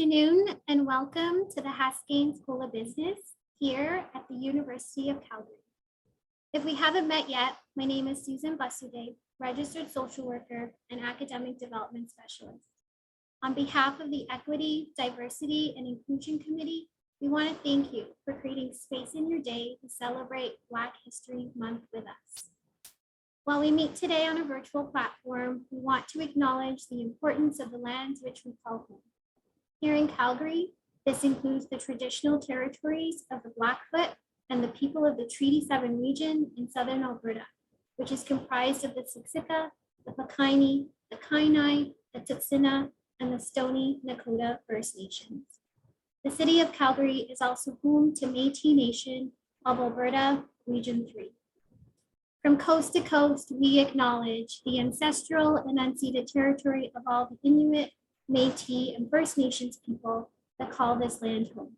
afternoon and welcome to the Haskayne School of Business here at the University of Calgary. If we haven't met yet, my name is Susan Basude, registered social worker and academic development specialist. On behalf of the Equity, Diversity, and Inclusion Committee, we want to thank you for creating space in your day to celebrate Black History Month with us. While we meet today on a virtual platform, we want to acknowledge the importance of the lands which we call home. Here in Calgary, this includes the traditional territories of the Blackfoot and the people of the Treaty 7 region in southern Alberta, which is comprised of the Siksika, the Piikani, the Kainai, the Tsuut'ina, and the Stoney Nakoda First Nations. The city of Calgary is also home to Métis Nation of Alberta, Region 3. From coast to coast, we acknowledge the ancestral and unceded territory of all the Inuit, Métis, and First Nations people that call this land home.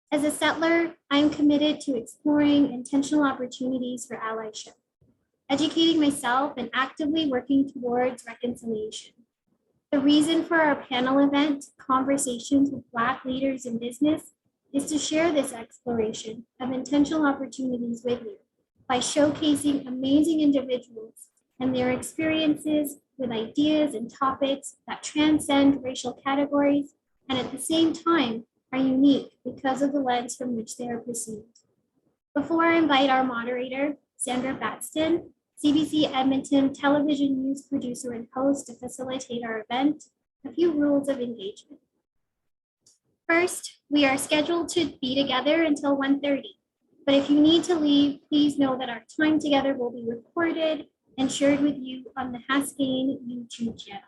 As a settler, I am committed to exploring intentional opportunities for allyship, educating myself, and actively working towards reconciliation. The reason for our panel event, Conversations with Black Leaders in Business, is to share this exploration of intentional opportunities with you by showcasing amazing individuals and their experiences with ideas and topics that transcend racial categories and at the same time are unique because of the lens from which they are perceived. Before I invite our moderator, Sandra Batston, CBC Edmonton television news producer and host, to facilitate our event, a few rules of engagement. First, we are scheduled to be together until 1:30, but if you need to leave, please know that our time together will be recorded and shared with you on the Haskayne YouTube channel.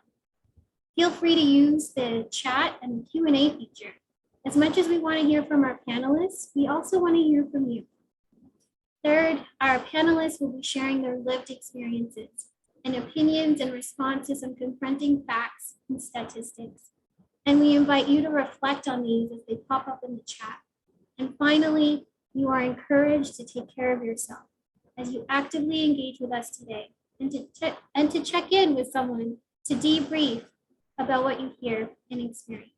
Feel free to use the chat and the Q&A feature. As much as we want to hear from our panelists, we also want to hear from you. Third, our panelists will be sharing their lived experiences and opinions in response to some confronting facts and statistics. And we invite you to reflect on these as they pop up in the chat. And finally, you are encouraged to take care of yourself as you actively engage with us today and to check in with someone to debrief about what you hear and experience.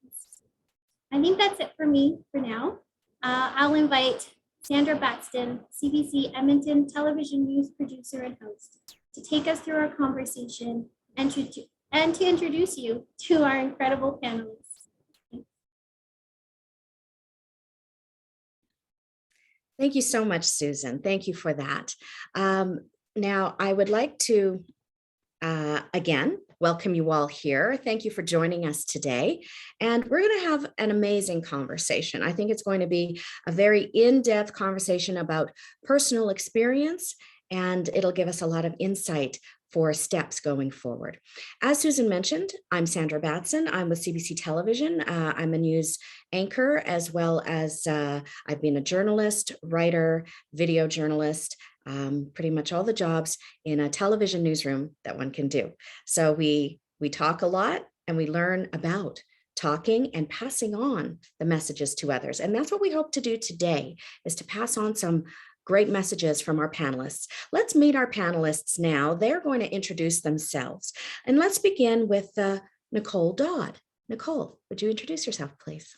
I think that's it for me for now. I'll invite Sandra Batston, CBC Edmonton television news producer and host, to take us through our conversation and to introduce you to our incredible panelists. Thank you so much, Susan. Thank you for that. Now, I would like to, again, welcome you all here. Thank you for joining us today. And we're going to have an amazing conversation. I think it's going to be a very in-depth conversation about personal experience, and it'll give us a lot of insight for steps going forward. As Susan mentioned, I'm Sandra Batson. I'm with CBC Television. I'm a news anchor, as well as I've been a journalist, writer, video journalist, pretty much all the jobs in a television newsroom that one can do. So we talk a lot and we learn about talking and passing on the messages to others. And that's what we hope to do today, is to pass on some great messages from our panelists. Let's meet our panelists now. They're going to introduce themselves. And let's begin with Nicole Dodd. Nicole, would you introduce yourself, please?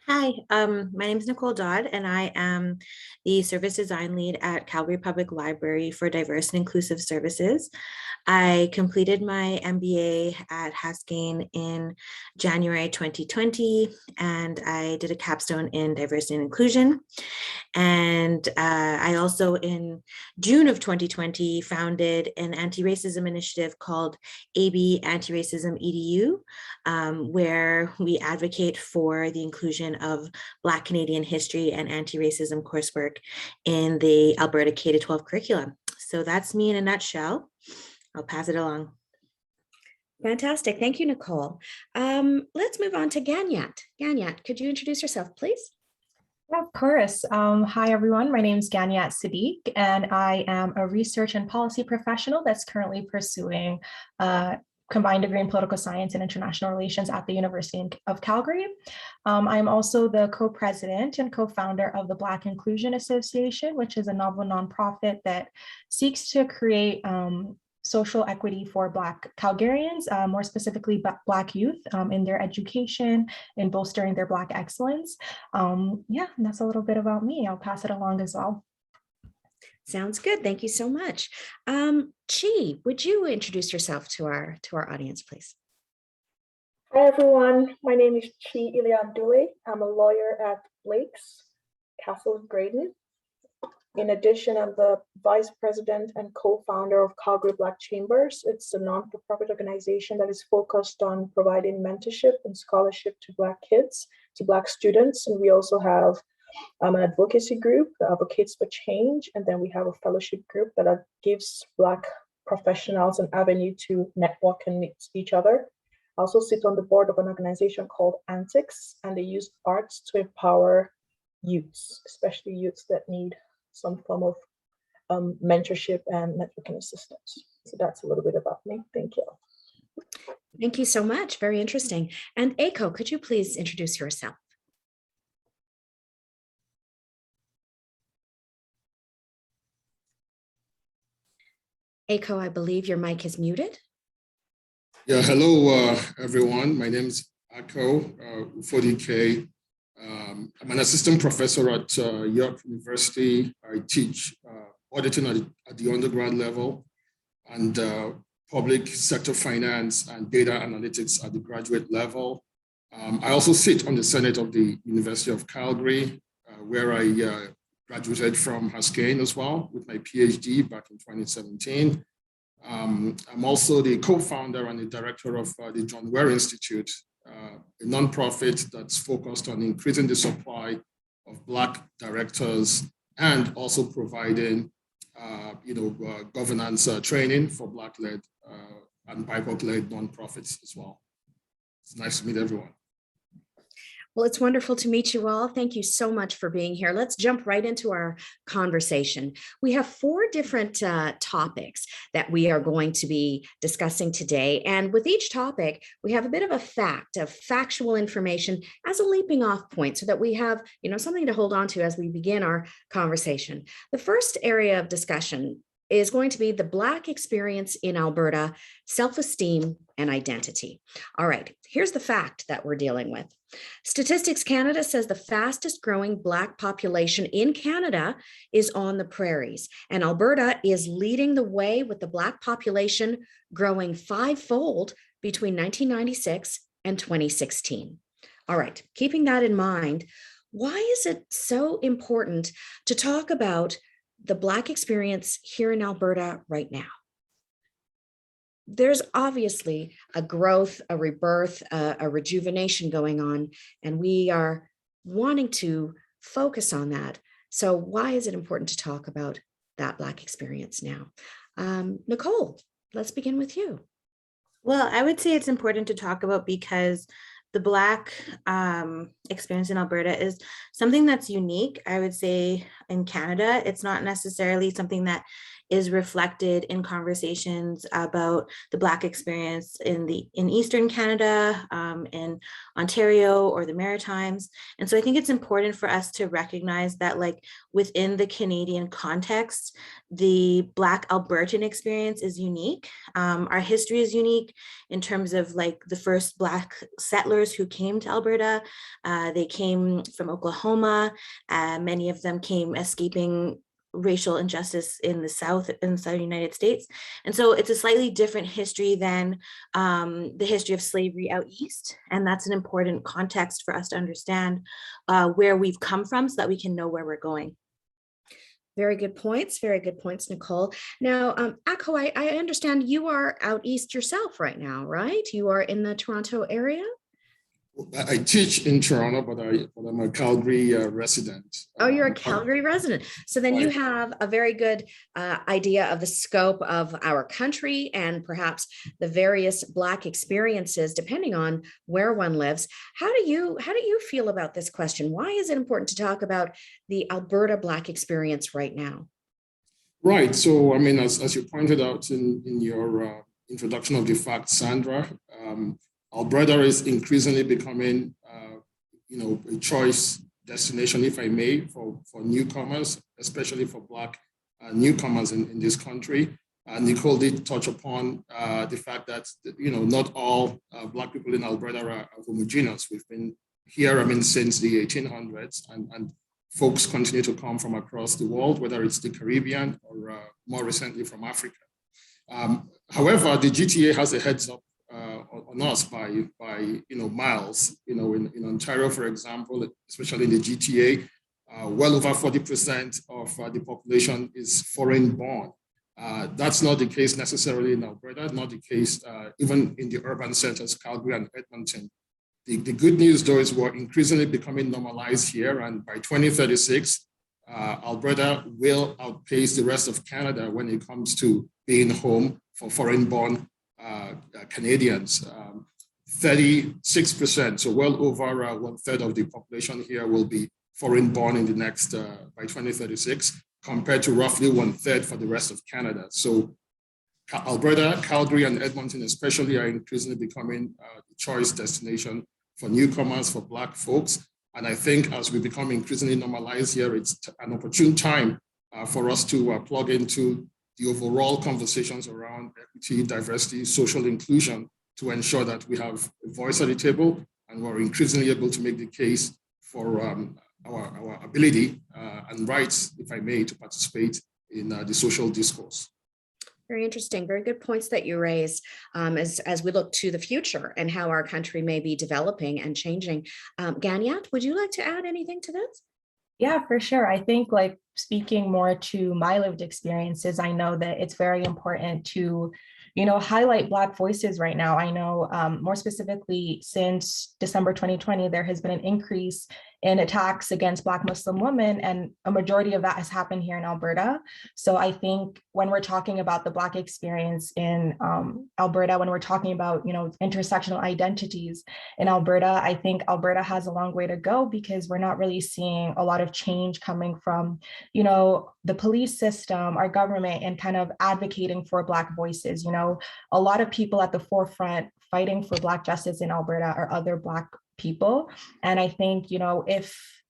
Hi, my name is Nicole Dodd, and I am the Service Design Lead at Calgary Public Library for Diverse and Inclusive Services. I completed my MBA at Haskayne in January 2020, and I did a capstone in diversity and inclusion. And I also, in June of 2020, founded an anti-racism initiative called AB Anti-Racism EDU, where we advocate for the inclusion of Black Canadian history and anti-racism coursework in the Alberta K-12 curriculum. So that's me in a nutshell. I'll pass it along. Fantastic. Thank you, Nicole. Let's move on to Ganyat. Ganyat, could you introduce yourself, please? Yeah, of course. Hi, everyone. My name is Ganyat Siddiq, and I am a research and policy professional that's currently pursuing combined degree in political science and international relations at the University of Calgary. I'm also the co-president and co-founder of the Black Inclusion Association, which is a novel nonprofit that seeks to create social equity for Black Calgarians, more specifically Black youth in their education and bolstering their Black excellence. Yeah, and that's a little bit about me. I'll pass it along as well. Sounds good. Thank you so much. Chi, would you introduce yourself to our audience, please? Hi, everyone. My name is Chi Iliadule. I'm a lawyer at Blake's, Castle Graydon. In addition, I'm the vice president and co-founder of Calgary Black Chambers. It's a non-profit organization that is focused on providing mentorship and scholarship to Black kids, to Black students. And we also have an advocacy group that advocates for change. And then we have a fellowship group that gives Black professionals an avenue to network and meet each other. I also sit on the board of an organization called Antics, and they use arts to empower youths, especially youths that need some form of mentorship and networking assistance. So that's a little bit about me. Thank you. Thank you so much. Very interesting. And Aiko, could you please introduce yourself? Aiko, I believe your mic is muted. Yeah, hello, everyone. My name is Aiko 40K. I'm an assistant professor at York University. I teach auditing at the undergrad level and public sector finance and data analytics at the graduate level. I also sit on the Senate of the University of Calgary, where I graduated from Haskayne as well with my PhD back in 2017. I'm also the co-founder and the director of the John Ware Institute, a nonprofit that's focused on increasing the supply of Black directors and also providing, governance training for Black-led and BIPOC-led nonprofits as well. It's nice to meet everyone. Well, it's wonderful to meet you all. Thank you so much for being here. Let's jump right into our conversation. We have 4 different topics that we are going to be discussing today. And with each topic, we have a bit of a factual information as a leaping off point so that we have, something to hold on to as we begin our conversation. The first area of discussion is going to be the Black experience in Alberta, self-esteem and identity. All right, here's the fact that we're dealing with. Statistics Canada says the fastest growing Black population in Canada is on the prairies, and Alberta is leading the way with the Black population growing 5-fold between 1996 and 2016. All right, keeping that in mind, why is it so important to talk about the Black experience here in Alberta right now? There's obviously a growth, a rebirth, a rejuvenation going on, and we are wanting to focus on that. So why is it important to talk about that Black experience now? Nicole, let's begin with you. Well, I would say it's important to talk about because the Black experience in Alberta is something that's unique, I would say, in Canada. It's not necessarily something that is reflected in conversations about the Black experience in Eastern Canada, in Ontario or the Maritimes. And so I think it's important for us to recognize that, like, within the Canadian context, the Black Albertan experience is unique. Our history is unique in terms of, like, the first Black settlers who came to Alberta. They came from Oklahoma. Many of them came escaping racial injustice in the southern United States. And so it's a slightly different history than the history of slavery out east. And that's an important context for us to understand where we've come from so that we can know where we're going. Very good points, Nicole. Now, Akko, I understand you are out east yourself right now, right? You are in the Toronto area? I teach in Toronto, but I'm a Calgary resident. Oh, you're a Calgary resident. So then you have a very good idea of the scope of our country and perhaps the various Black experiences, depending on where one lives. How do you feel about this question? Why is it important to talk about the Alberta Black experience right now? Right. So, I mean, as you pointed out in your introduction of the fact, Sandra, Alberta is increasingly becoming, a choice destination, if I may, for newcomers, especially for Black newcomers in this country. Nicole did touch upon the fact that, not all Black people in Alberta are homogeneous. We've been here, since the 1800s, and folks continue to come from across the world, whether it's the Caribbean or more recently from Africa. However, the GTA has a heads up on us by miles. In Ontario, for example, especially in the GTA, well over 40% of the population is foreign born. That's not the case necessarily in Alberta, not the case even in the urban centers, Calgary and Edmonton. The good news, though, is we're increasingly becoming normalized here, and by 2036, Alberta will outpace the rest of Canada when it comes to being home for foreign-born Canadians. 36%, so well over 1/3 of the population here will be foreign-born in the next, by 2036, compared to roughly 1/3 for the rest of Canada. So Alberta, Calgary, and Edmonton especially are increasingly becoming the choice destination for newcomers, for Black folks. And I think as we become increasingly normalized here, it's an opportune time for us to plug into the overall conversations around equity, diversity, social inclusion to ensure that we have a voice at the table and we're increasingly able to make the case for our ability and rights, if I may, to participate in the social discourse. Very interesting. Very good points that you raised as we look to the future and how our country may be developing and changing. Ganyat, would you like to add anything to this? Yeah, for sure. I think like speaking more to my lived experiences, I know that it's very important to, highlight Black voices right now. I know more specifically since December 2020, there has been an increase in attacks against Black Muslim women, and a majority of that has happened here in Alberta. So I think when we're talking about the Black experience in Alberta, when we're talking about, intersectional identities in Alberta, I think Alberta has a long way to go because we're not really seeing a lot of change coming from, the police system, our government, and kind of advocating for Black voices. A lot of people at the forefront fighting for Black justice in Alberta are other Black people. And I think, if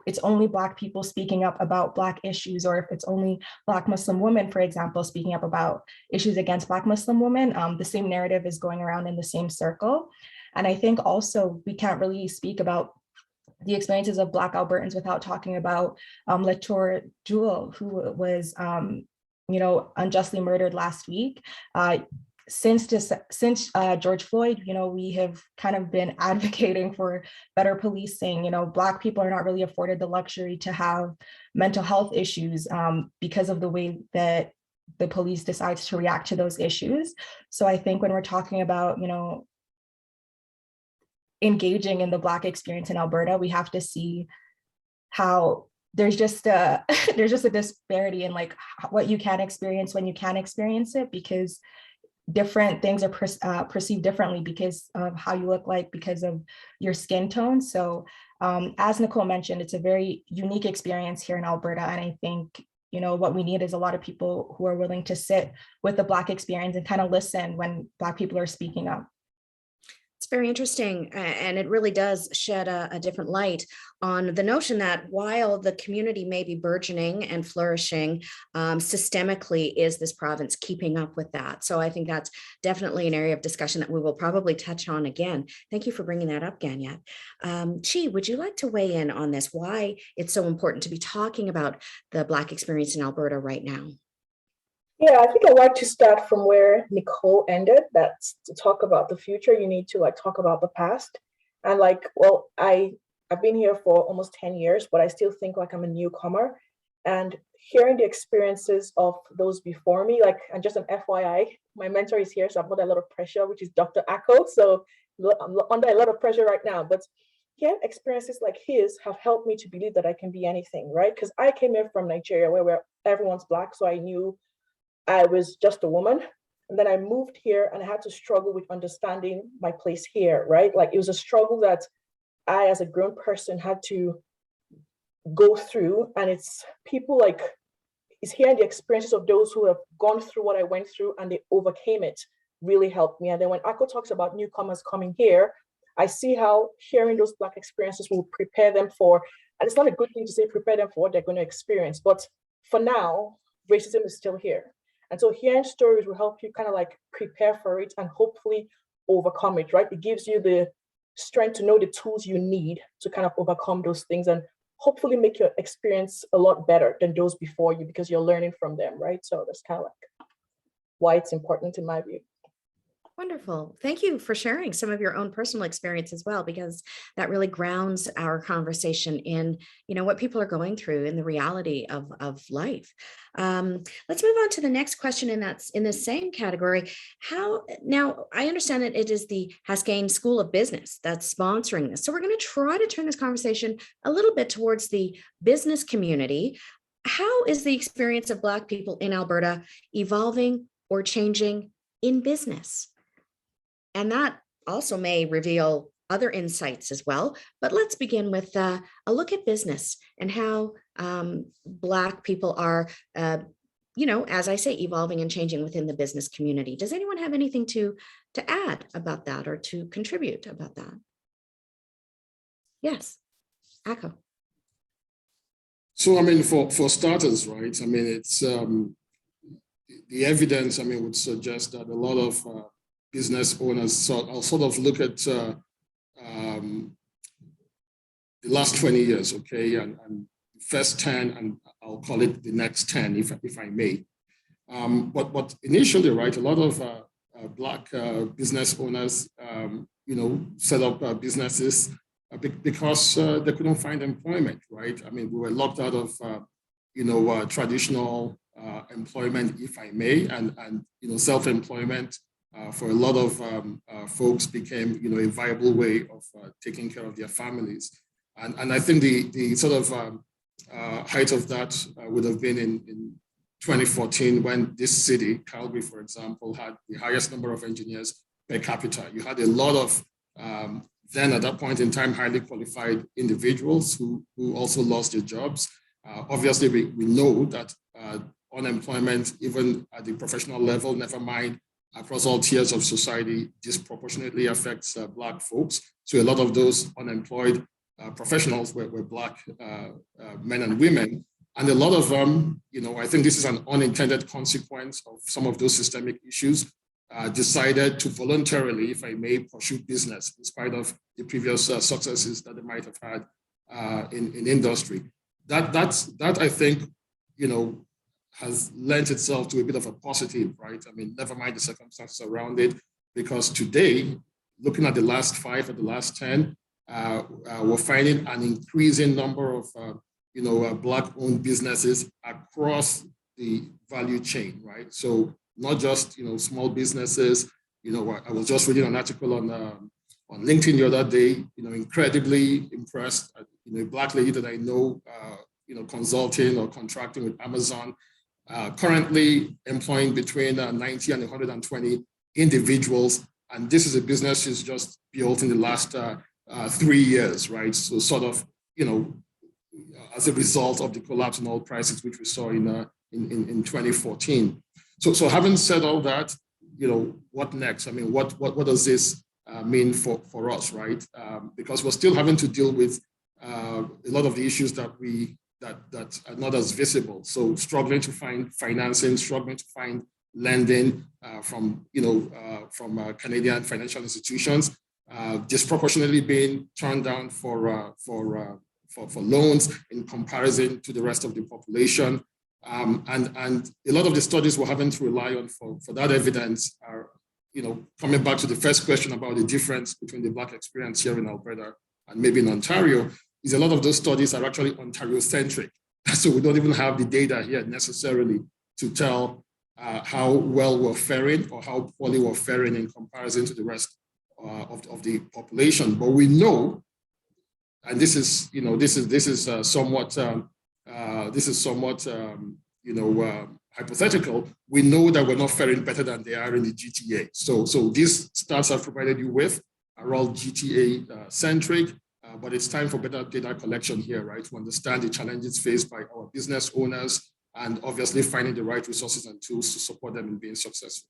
it's only Black people speaking up about Black issues, or if it's only Black Muslim women, for example, speaking up about issues against Black Muslim women, the same narrative is going around in the same circle. And I think also we can't really speak about the experiences of Black Albertans without talking about Latour Jewell, who was, unjustly murdered last week. Since George Floyd, we have kind of been advocating for better policing. Black people are not really afforded the luxury to have mental health issues because of the way that the police decides to react to those issues. So I think when we're talking about, engaging in the Black experience in Alberta, we have to see how there's just a disparity in like what you can experience when you can experience it, because different things are perceived differently because of how you look like, because of your skin tone. So as Nicole mentioned, it's a very unique experience here in Alberta. And I think, what we need is a lot of people who are willing to sit with the Black experience and kind of listen when Black people are speaking up. It's very interesting, and it really does shed a different light on the notion that while the community may be burgeoning and flourishing, systemically, is this province keeping up with that? So I think that's definitely an area of discussion that we will probably touch on again. Thank you for bringing that up, Ganyat. Chi, would you like to weigh in on this, why it's so important to be talking about the Black experience in Alberta right now? Yeah, I think I'd like to start from where Nicole ended. That's to talk about the future. You need to talk about the past. And I've been here for almost 10 years, but I still think like I'm a newcomer. And hearing the experiences of those before me, and just an FYI, my mentor is here, so I've got a lot of pressure, which is Dr. Ako. So I'm under a lot of pressure right now. But hearing experiences like his have helped me to believe that I can be anything, right? Because I came here from Nigeria where everyone's Black, so I knew I was just a woman. And then I moved here and I had to struggle with understanding my place here, right? Like it was a struggle that I, as a grown person, had to go through. And it's hearing the experiences of those who have gone through what I went through and they overcame it really helped me. And then when Ako talks about newcomers coming here, I see how sharing those Black experiences will prepare them for, and it's not a good thing to say prepare them for what they're going to experience, but for now, racism is still here. And so hearing stories will help you kind of like prepare for it and hopefully overcome it, right? It gives you the strength to know the tools you need to kind of overcome those things and hopefully make your experience a lot better than those before you because you're learning from them, right? So that's kind of like why it's important in my view. Wonderful. Thank you for sharing some of your own personal experience as well, because that really grounds our conversation in, what people are going through in the reality of life. Let's move on to the next question, and that's in the same category. Now, I understand that it is the Haskayne School of Business that's sponsoring this. So we're going to try to turn this conversation a little bit towards the business community. How is the experience of Black people in Alberta evolving or changing in business? And that also may reveal other insights as well. But let's begin with a look at business and how Black people are, as I say, evolving and changing within the business community. Does anyone have anything to add about that or to contribute about that? Yes, Akko. So, I mean, for starters, right? I mean, it's the evidence, would suggest that a lot of business owners I'll sort of look at the last 20 years, okay, and first 10, and I'll call it the next 10, if I may. But initially, right, a lot of Black business owners, set up businesses because they couldn't find employment, right? I mean, we were locked out of, traditional employment, if I may, and self-employment for a lot of folks became, a viable way of taking care of their families. And I think the sort of height of that would have been in 2014 when this city, Calgary, for example, had the highest number of engineers per capita. You had a lot of, then at that point in time, highly qualified individuals who also lost their jobs. Obviously, we know that unemployment, even at the professional level, never mind across all tiers of society, disproportionately affects Black folks. So a lot of those unemployed professionals were Black men and women. And a lot of them, I think this is an unintended consequence of some of those systemic issues, decided to voluntarily, if I may, pursue business in spite of the previous successes that they might have had in industry. That I think, has lent itself to a bit of a positive, right? I mean, never mind the circumstances around it, because today, looking at the last 5 or the last 10, we're finding an increasing number of, Black-owned businesses across the value chain, right? So not just, small businesses. I was just reading an article on LinkedIn the other day, incredibly impressed. A Black lady that I know, consulting or contracting with Amazon, currently employing between 90 and 120 individuals. And this is a business she's just built in the last 3 years, right? So sort of, as a result of the collapse in oil prices, which we saw in 2014. So having said all that, what next? I mean, what does this mean for us, right? Because we're still having to deal with a lot of the issues that are not as visible. So struggling to find financing, struggling to find lending from Canadian financial institutions, disproportionately being turned down for loans in comparison to the rest of the population. And a lot of the studies we're having to rely on for that evidence are, coming back to the first question about the difference between the Black experience here in Alberta and maybe in Ontario, is a lot of those studies are actually Ontario-centric. So we don't even have the data here necessarily to tell how well we're faring or how poorly we're faring in comparison to the rest of the population. But we know, and this is somewhat hypothetical. We know that we're not faring better than they are in the GTA. So these stats I've provided you with are all GTA centric. But it's time for better data collection here, right? To understand the challenges faced by our business owners and obviously finding the right resources and tools to support them in being successful.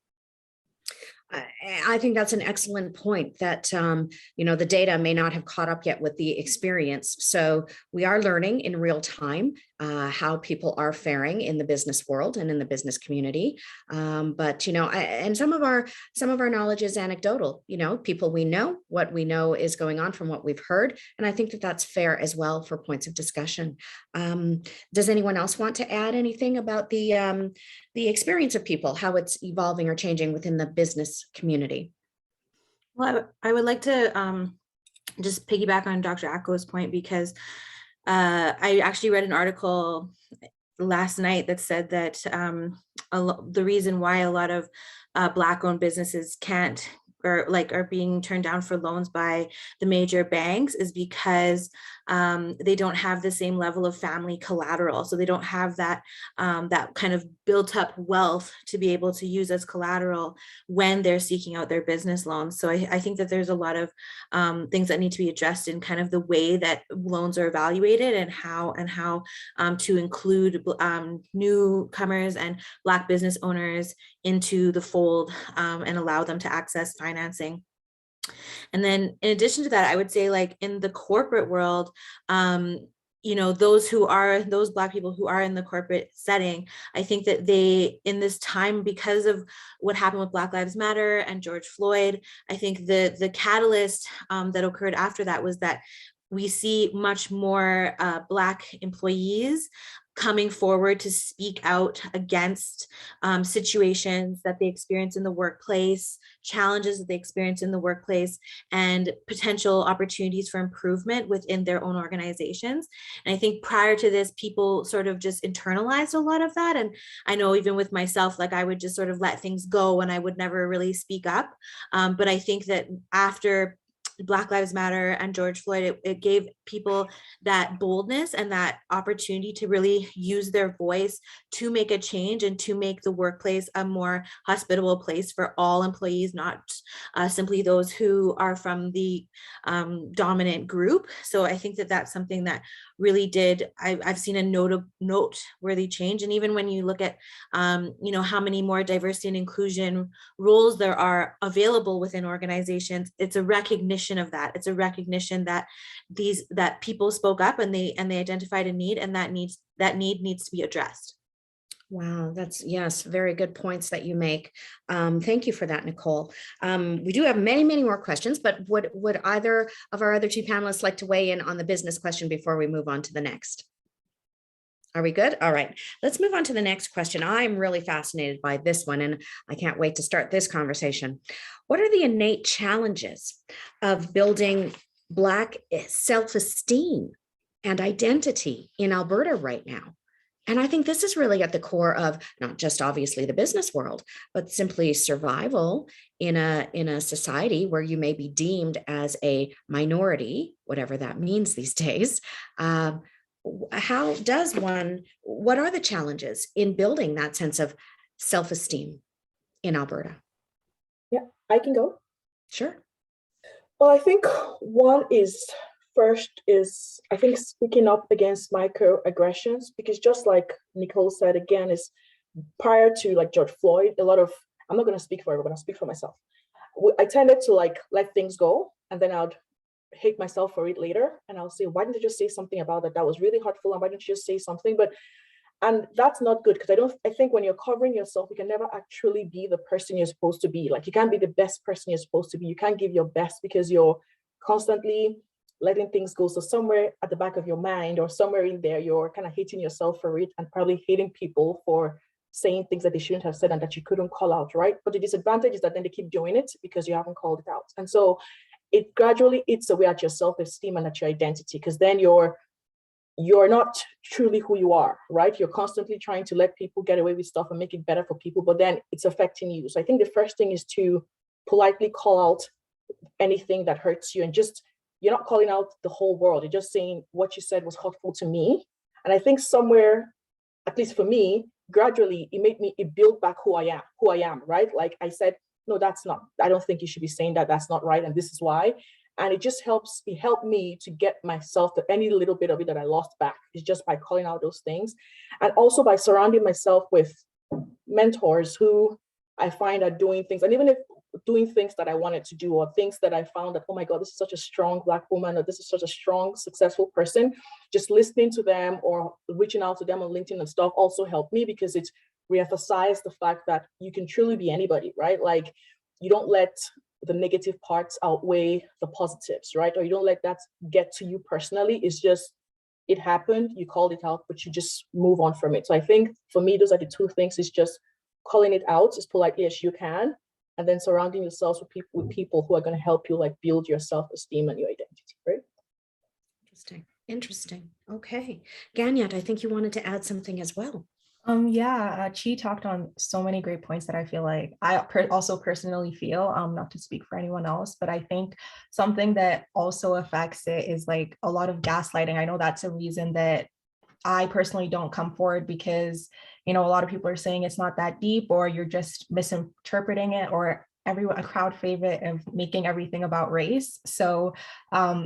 I think that's an excellent point that, the data may not have caught up yet with the experience. So we are learning in real time. how people are faring in the business world and in the business community. But, and some of our knowledge is anecdotal, people we know, what we know is going on from what we've heard. And I think that that's fair as well for points of discussion. Does anyone else want to add anything about the experience of people, how it's evolving or changing within the business community? Well, I would like to just piggyback on Dr. Acko's point, because I actually read an article last night that said that the reason why a lot of Black-owned businesses can't are being turned down for loans by the major banks is because they don't have the same level of family collateral. So they don't have that that kind of built up wealth to be able to use as collateral when they're seeking out their business loans. So I think that there's a lot of things that need to be addressed in kind of the way that loans are evaluated and how to include newcomers and Black business owners into the fold and allow them to access financing. And then in addition to that, I would say, like, in the corporate world, those Black people who are in the corporate setting, I think that they, in this time, because of what happened with Black Lives Matter and George Floyd, I think the catalyst that occurred after that was that we see much more Black employees coming forward to speak out against situations that they experience in the workplace, challenges that they experience in the workplace, and potential opportunities for improvement within their own organizations. And I think prior to this, people sort of just internalized a lot of that. And I know even with myself, like, I would just sort of let things go and I would never really speak up. But I think that after Black Lives Matter and George Floyd, it gave people that boldness and that opportunity to really use their voice to make a change and to make the workplace a more hospitable place for all employees, not simply those who are from the dominant group. So I think that that's something that really did, I've seen a noteworthy change. And even when you look at, how many more diversity and inclusion roles there are available within organizations, it's a recognition of that. It's a recognition that that people spoke up and they identified a need, and that need needs to be addressed. Wow, that's, yes, very good points that you make. Thank you for that, Nicole. We do have many, many more questions, but would either of our other two panelists like to weigh in on the business question before we move on to the next? Are we good? All right, let's move on to the next question. I'm really fascinated by this one, and I can't wait to start this conversation. What are the innate challenges of building Black self-esteem and identity in Alberta right now? And I think this is really at the core of not just obviously the business world, but simply survival in a society where you may be deemed as a minority, whatever that means these days. What are the challenges in building that sense of self-esteem in Alberta? Yeah, I can go. Sure. Well, I think one is, first is, I think, speaking up against microaggressions, because just like Nicole said, again, is prior to like George Floyd, a lot of, I'm not going to speak for everyone, I'll speak for myself. I tended to like let things go, and then I'd hate myself for it later. And I'll say, why didn't you just say something about that? That was really hurtful. And why didn't you just say something? And that's not good, because I think when you're covering yourself, you can never actually be the person you're supposed to be. Like, you can't be the best person you're supposed to be. You can't give your best because you're constantly letting things go. So somewhere at the back of your mind or somewhere in there, you're kind of hating yourself for it, and probably hating people for saying things that they shouldn't have said and that you couldn't call out, right? But the disadvantage is that then they keep doing it because you haven't called it out. And so it gradually eats away at your self-esteem and at your identity, because then you're not truly who you are, right? You're constantly trying to let people get away with stuff and make it better for people, but then it's affecting you. So I think the first thing is to politely call out anything that hurts you, and just, you're not calling out the whole world. You're just saying what you said was hurtful to me. And I think somewhere, at least for me, gradually it built back who I am, right? Like I said, no, I don't think you should be saying that, that's not right, and this is why. And it helped me to get myself to any little bit of it that I lost back, is just by calling out those things. And also by surrounding myself with mentors who I find are doing things. And even if doing things that I wanted to do, or things that I found that, oh my God, this is such a strong Black woman, or this is such a strong, successful person. Just listening to them or reaching out to them on LinkedIn and stuff also helped me, because it's reemphasized the fact that you can truly be anybody, right? Like, you don't let the negative parts outweigh the positives, right? Or you don't let that get to you personally. It's just, it happened, you called it out, but you just move on from it. So I think for me, those are the two things. It's just calling it out as politely as you can, and then surrounding yourselves with people who are going to help you like build your self-esteem and your identity, right? Interesting. Okay. Ganyat, I think you wanted to add something as well. Chi talked on so many great points that I feel like I also personally feel, not to speak for anyone else, but I think something that also affects it is like a lot of gaslighting. I know that's a reason that I personally don't come forward, because, you know, a lot of people are saying it's not that deep, or you're just misinterpreting it, or a crowd favorite of making everything about race. So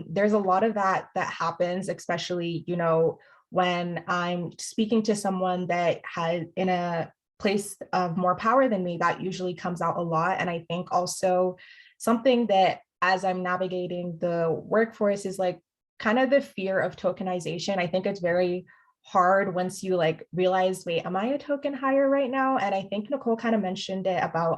there's a lot of that happens, especially, you know, when I'm speaking to someone that has in a place of more power than me, that usually comes out a lot. And I think also something that, as I'm navigating the workforce, is like kind of the fear of tokenization. I think it's very hard once you like realize, wait, am I a token hire right now? And I think Nicole kind of mentioned it about,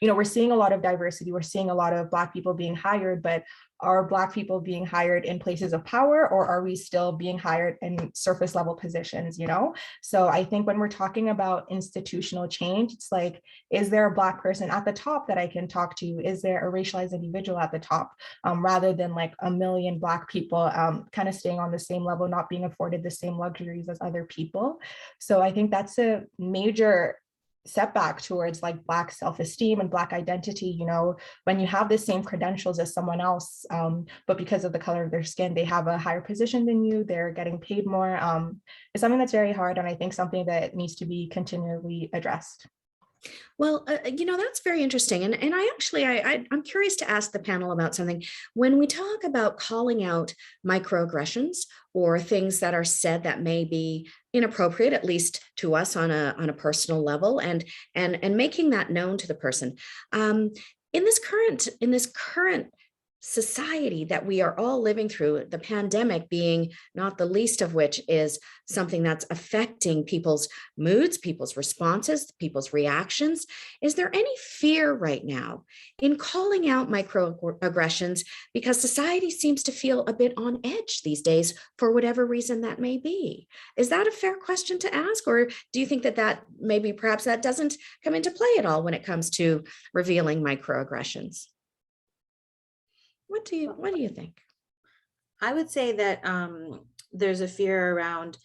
you know, we're seeing a lot of diversity. We're seeing a lot of Black people being hired, but are Black people being hired in places of power, or are we still being hired in surface level positions, you know? So I think when we're talking about institutional change, it's like, is there a Black person at the top that I can talk to? Is there a racialized individual at the top? Rather than like a million Black people kind of staying on the same level, not being afforded the same luxuries as other people. So I think that's a major setback towards like Black self-esteem and Black identity. You know, when you have the same credentials as someone else, but because of the color of their skin, they have a higher position than you, they're getting paid more. It's something that's very hard, and I think something that needs to be continually addressed. Well, you know, that's very interesting. And I'm curious to ask the panel about something. When we talk about calling out microaggressions or things that are said that may be inappropriate, at least to us on a personal level, and making that known to the person, in this current society that we are all living through, the pandemic being not the least of which is something that's affecting people's moods, people's responses, people's reactions. Is there any fear right now in calling out microaggressions, because society seems to feel a bit on edge these days for whatever reason that may be? Is that a fair question to ask, or do you think that maybe perhaps that doesn't come into play at all when it comes to revealing microaggressions? What do you think? I would say that there's a fear around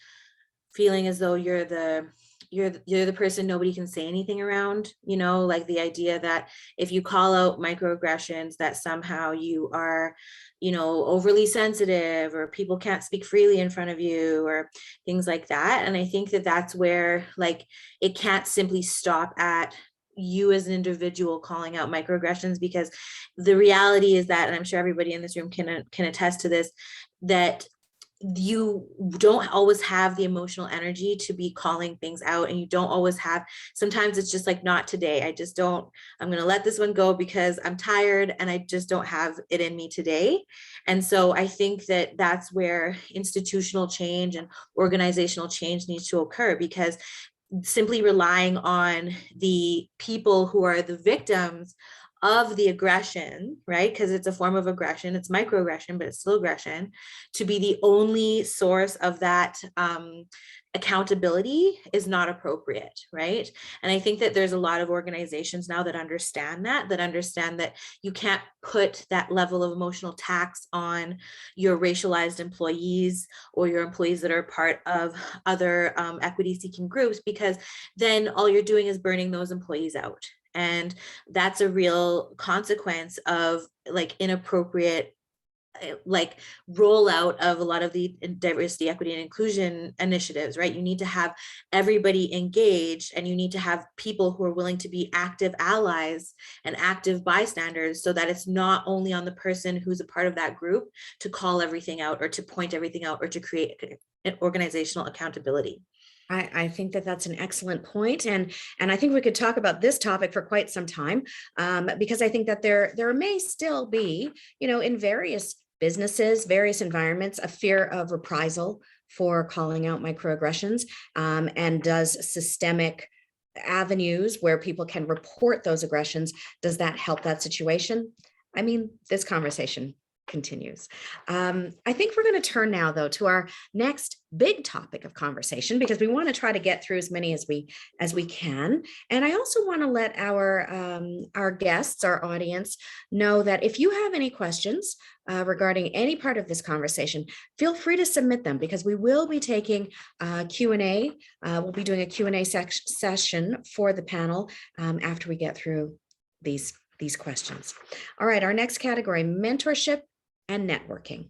feeling as though you're the person nobody can say anything around, you know, like the idea that if you call out microaggressions, that somehow you are, you know, overly sensitive, or people can't speak freely in front of you, or things like that. And I think that that's where like it can't simply stop at you as an individual calling out microaggressions, because the reality is that, and I'm sure everybody in this room can attest to this, that you don't always have the emotional energy to be calling things out, and you don't always have, sometimes it's just like, not today, I'm going to let this one go because I'm tired and I just don't have it in me today. And so I think that that's where institutional change and organizational change needs to occur, because simply relying on the people who are the victims of the aggression, right? Because it's a form of aggression, it's microaggression, but it's still aggression, to be the only source of that accountability is not appropriate, right? And I think that there's a lot of organizations now that understand that you can't put that level of emotional tax on your racialized employees or your employees that are part of other equity-seeking groups, because then all you're doing is burning those employees out. And that's a real consequence of like inappropriate like rollout of a lot of the diversity, equity, and inclusion initiatives, right? You need to have everybody engaged, and you need to have people who are willing to be active allies and active bystanders, so that it's not only on the person who's a part of that group to call everything out, or to point everything out, or to create and organizational accountability. I think that that's an excellent point, and I think we could talk about this topic for quite some time, because I think that there may still be, in various businesses, various environments, a fear of reprisal for calling out microaggressions, and does systemic avenues where people can report those aggressions, does that help that situation? I mean, this conversation continues. I think we're going to turn now, though, to our next big topic of conversation, because we want to try to get through as many as we can. And I also want to let our guests, our audience, know that if you have any questions regarding any part of this conversation, feel free to submit them, because we will be taking Q&A. We'll be doing a Q&A session for the panel after we get through these questions. All right, our next category, mentorship and networking.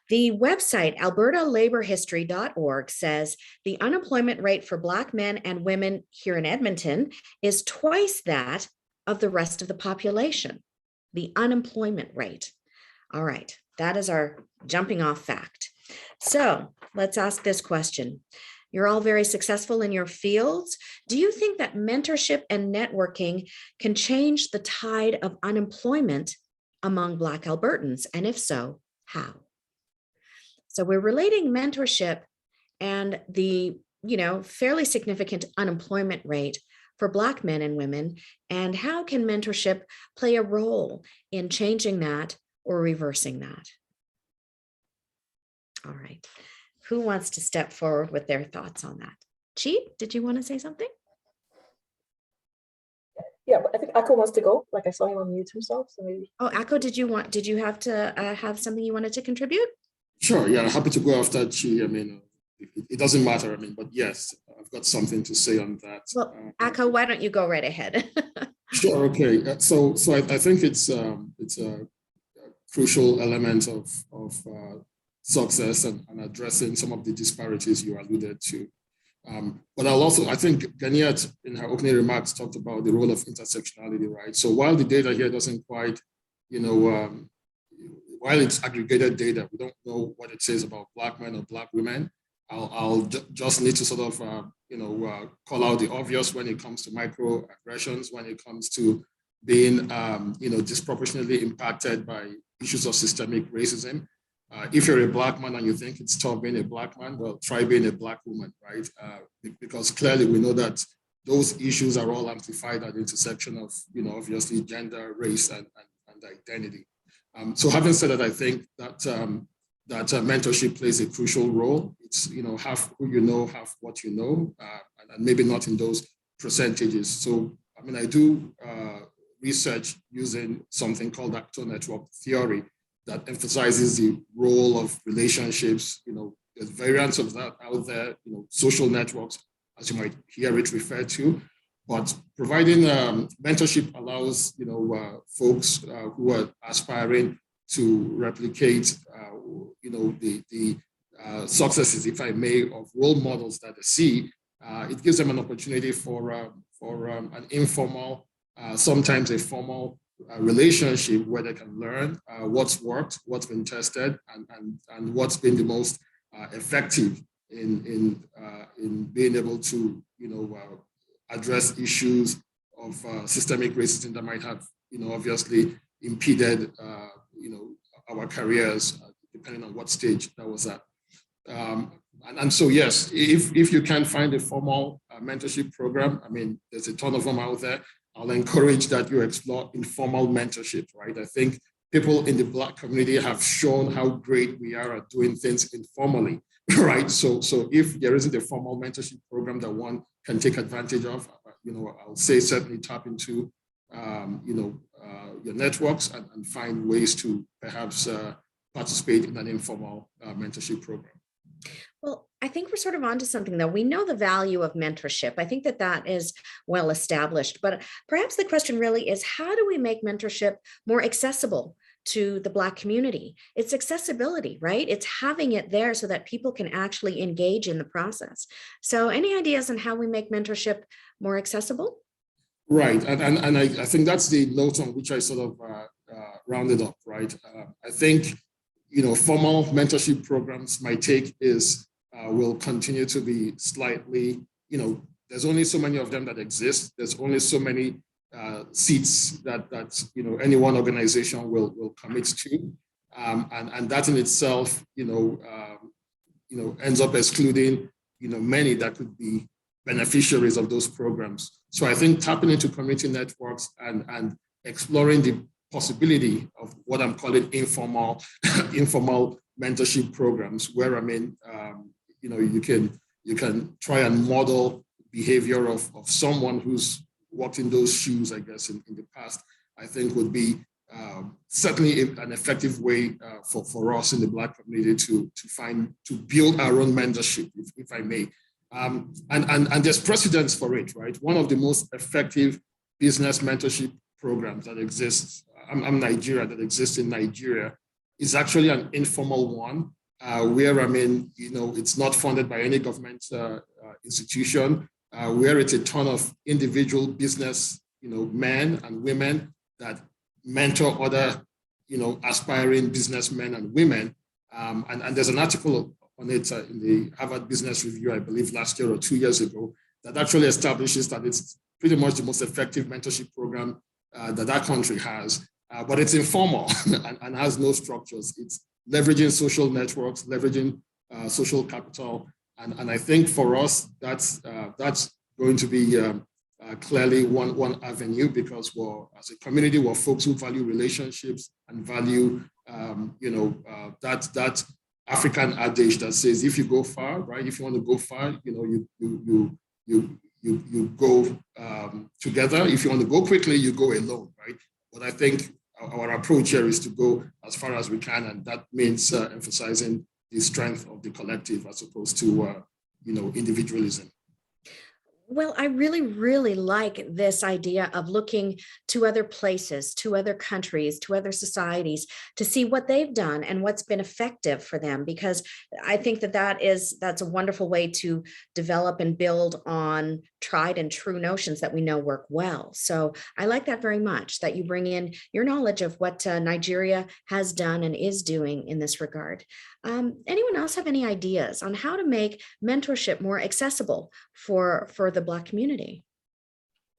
The website albertalaborhistory.org says the unemployment rate for Black men and women here in Edmonton is twice that of the rest of the population. The unemployment rate. All right, that is our jumping off fact. So let's ask this question. You're all very successful in your fields. Do you think that mentorship and networking can change the tide of unemployment among Black Albertans? And if so, how? So we're relating mentorship and the, fairly significant unemployment rate for Black men and women, and how can mentorship play a role in changing that or reversing that? All right. Who wants to step forward with their thoughts on that? Chi, did you want to say something? Yeah, but I think Akko wants to go. Like I saw him unmute himself, so maybe. Oh, Akko, did you have to have something you wanted to contribute? Sure, yeah, happy to go after Chi. I mean, it doesn't matter. I mean, but yes, I've got something to say on that. Well, Akko, why don't you go right ahead? Sure, okay. So I think it's a crucial element of success and addressing some of the disparities you alluded to. But I think Ganiat in her opening remarks talked about the role of intersectionality, right? So while the data here doesn't quite, while it's aggregated data, we don't know what it says about Black men or Black women. I'll just need to sort of, call out the obvious when it comes to microaggressions, when it comes to being, disproportionately impacted by issues of systemic racism. If you're a Black man and you think it's tough being a Black man, well, try being a Black woman, right? Because clearly we know that those issues are all amplified at the intersection of, obviously gender, race, and identity. So having said that, I think that that mentorship plays a crucial role. It's, half who you know, half what you know, and maybe not in those percentages. So, I mean, I do research using something called actor network theory that emphasizes the role of relationships. There's variants of that out there, social networks, as you might hear it referred to. But providing mentorship allows, folks who are aspiring to replicate, the successes, if I may, of role models that they see. It gives them an opportunity for an informal, sometimes a formal relationship where they can learn what's worked, what's been tested, and what's been the most effective in being able to, address issues of systemic racism that might have, obviously impeded, our careers, depending on what stage that was at. And so, yes, if you can find a formal mentorship program, I mean, there's a ton of them out there. I'll encourage that you explore informal mentorship, right? I think people in the Black community have shown how great we are at doing things informally, right? So if there isn't a formal mentorship program that one can take advantage of, I'll say certainly tap into, your networks and find ways to perhaps participate in an informal mentorship program. Well, I think we're sort of onto something, though. We know the value of mentorship. I think that is well established, but perhaps the question really is, how do we make mentorship more accessible to the Black community? It's accessibility, right? It's having it there so that people can actually engage in the process. So any ideas on how we make mentorship more accessible? Right, and I think that's the note on which I sort of rounded up, right? I think, formal mentorship programs, my take is will continue to be slightly, there's only so many of them that exist. There's only so many seats that any one organization will commit to, and that in itself, ends up excluding, many that could be beneficiaries of those programs. So I think tapping into community networks and exploring the possibility of what I'm calling informal mentorship programs, where you can try and model behavior of someone who's walked in those shoes, I guess, in the past, I think would be certainly an effective way for us in the Black community to build our own mentorship, if I may. And there's precedence for it, right? One of the most effective business mentorship programs that exists, that exists in Nigeria, is actually an informal one, where, it's not funded by any government institution, where it's a ton of individual business, men and women that mentor other, aspiring businessmen and women. And there's an article on it in the Harvard Business Review, I believe last year or 2 years ago, that actually establishes that it's pretty much the most effective mentorship program that country has. But it's informal and has no structures. It's leveraging social networks, leveraging social capital. And I think for us, that's going to be clearly one avenue, because as a community, we're folks who value relationships and value, that African adage that says, if you go far, right? If you want to go far, you go together. If you want to go quickly, you go alone, right? But I think our approach here is to go as far as we can, and that means emphasizing the strength of the collective as opposed to individualism. Well, I really, really like this idea of looking to other places, to other countries, to other societies, to see what they've done and what's been effective for them, because I think that's a wonderful way to develop and build on tried and true notions that we know work well. So I like that very much, that you bring in your knowledge of what Nigeria has done and is doing in this regard. Anyone else have any ideas on how to make mentorship more accessible for the Black community?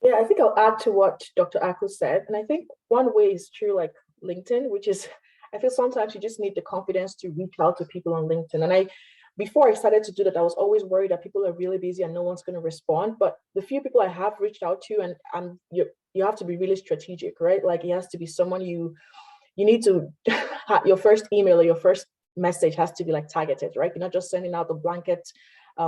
Yeah, I think I'll add to what Dr. Ako said. And I think one way is through like LinkedIn, which is, I feel sometimes you just need the confidence to reach out to people on LinkedIn. And before I started to do that, I was always worried that people are really busy and no one's going to respond. But the few people I have reached out to, and you have to be really strategic, right? Like it has to be someone you need to, your first email or your first message has to be like targeted, right? You're not just sending out the blanket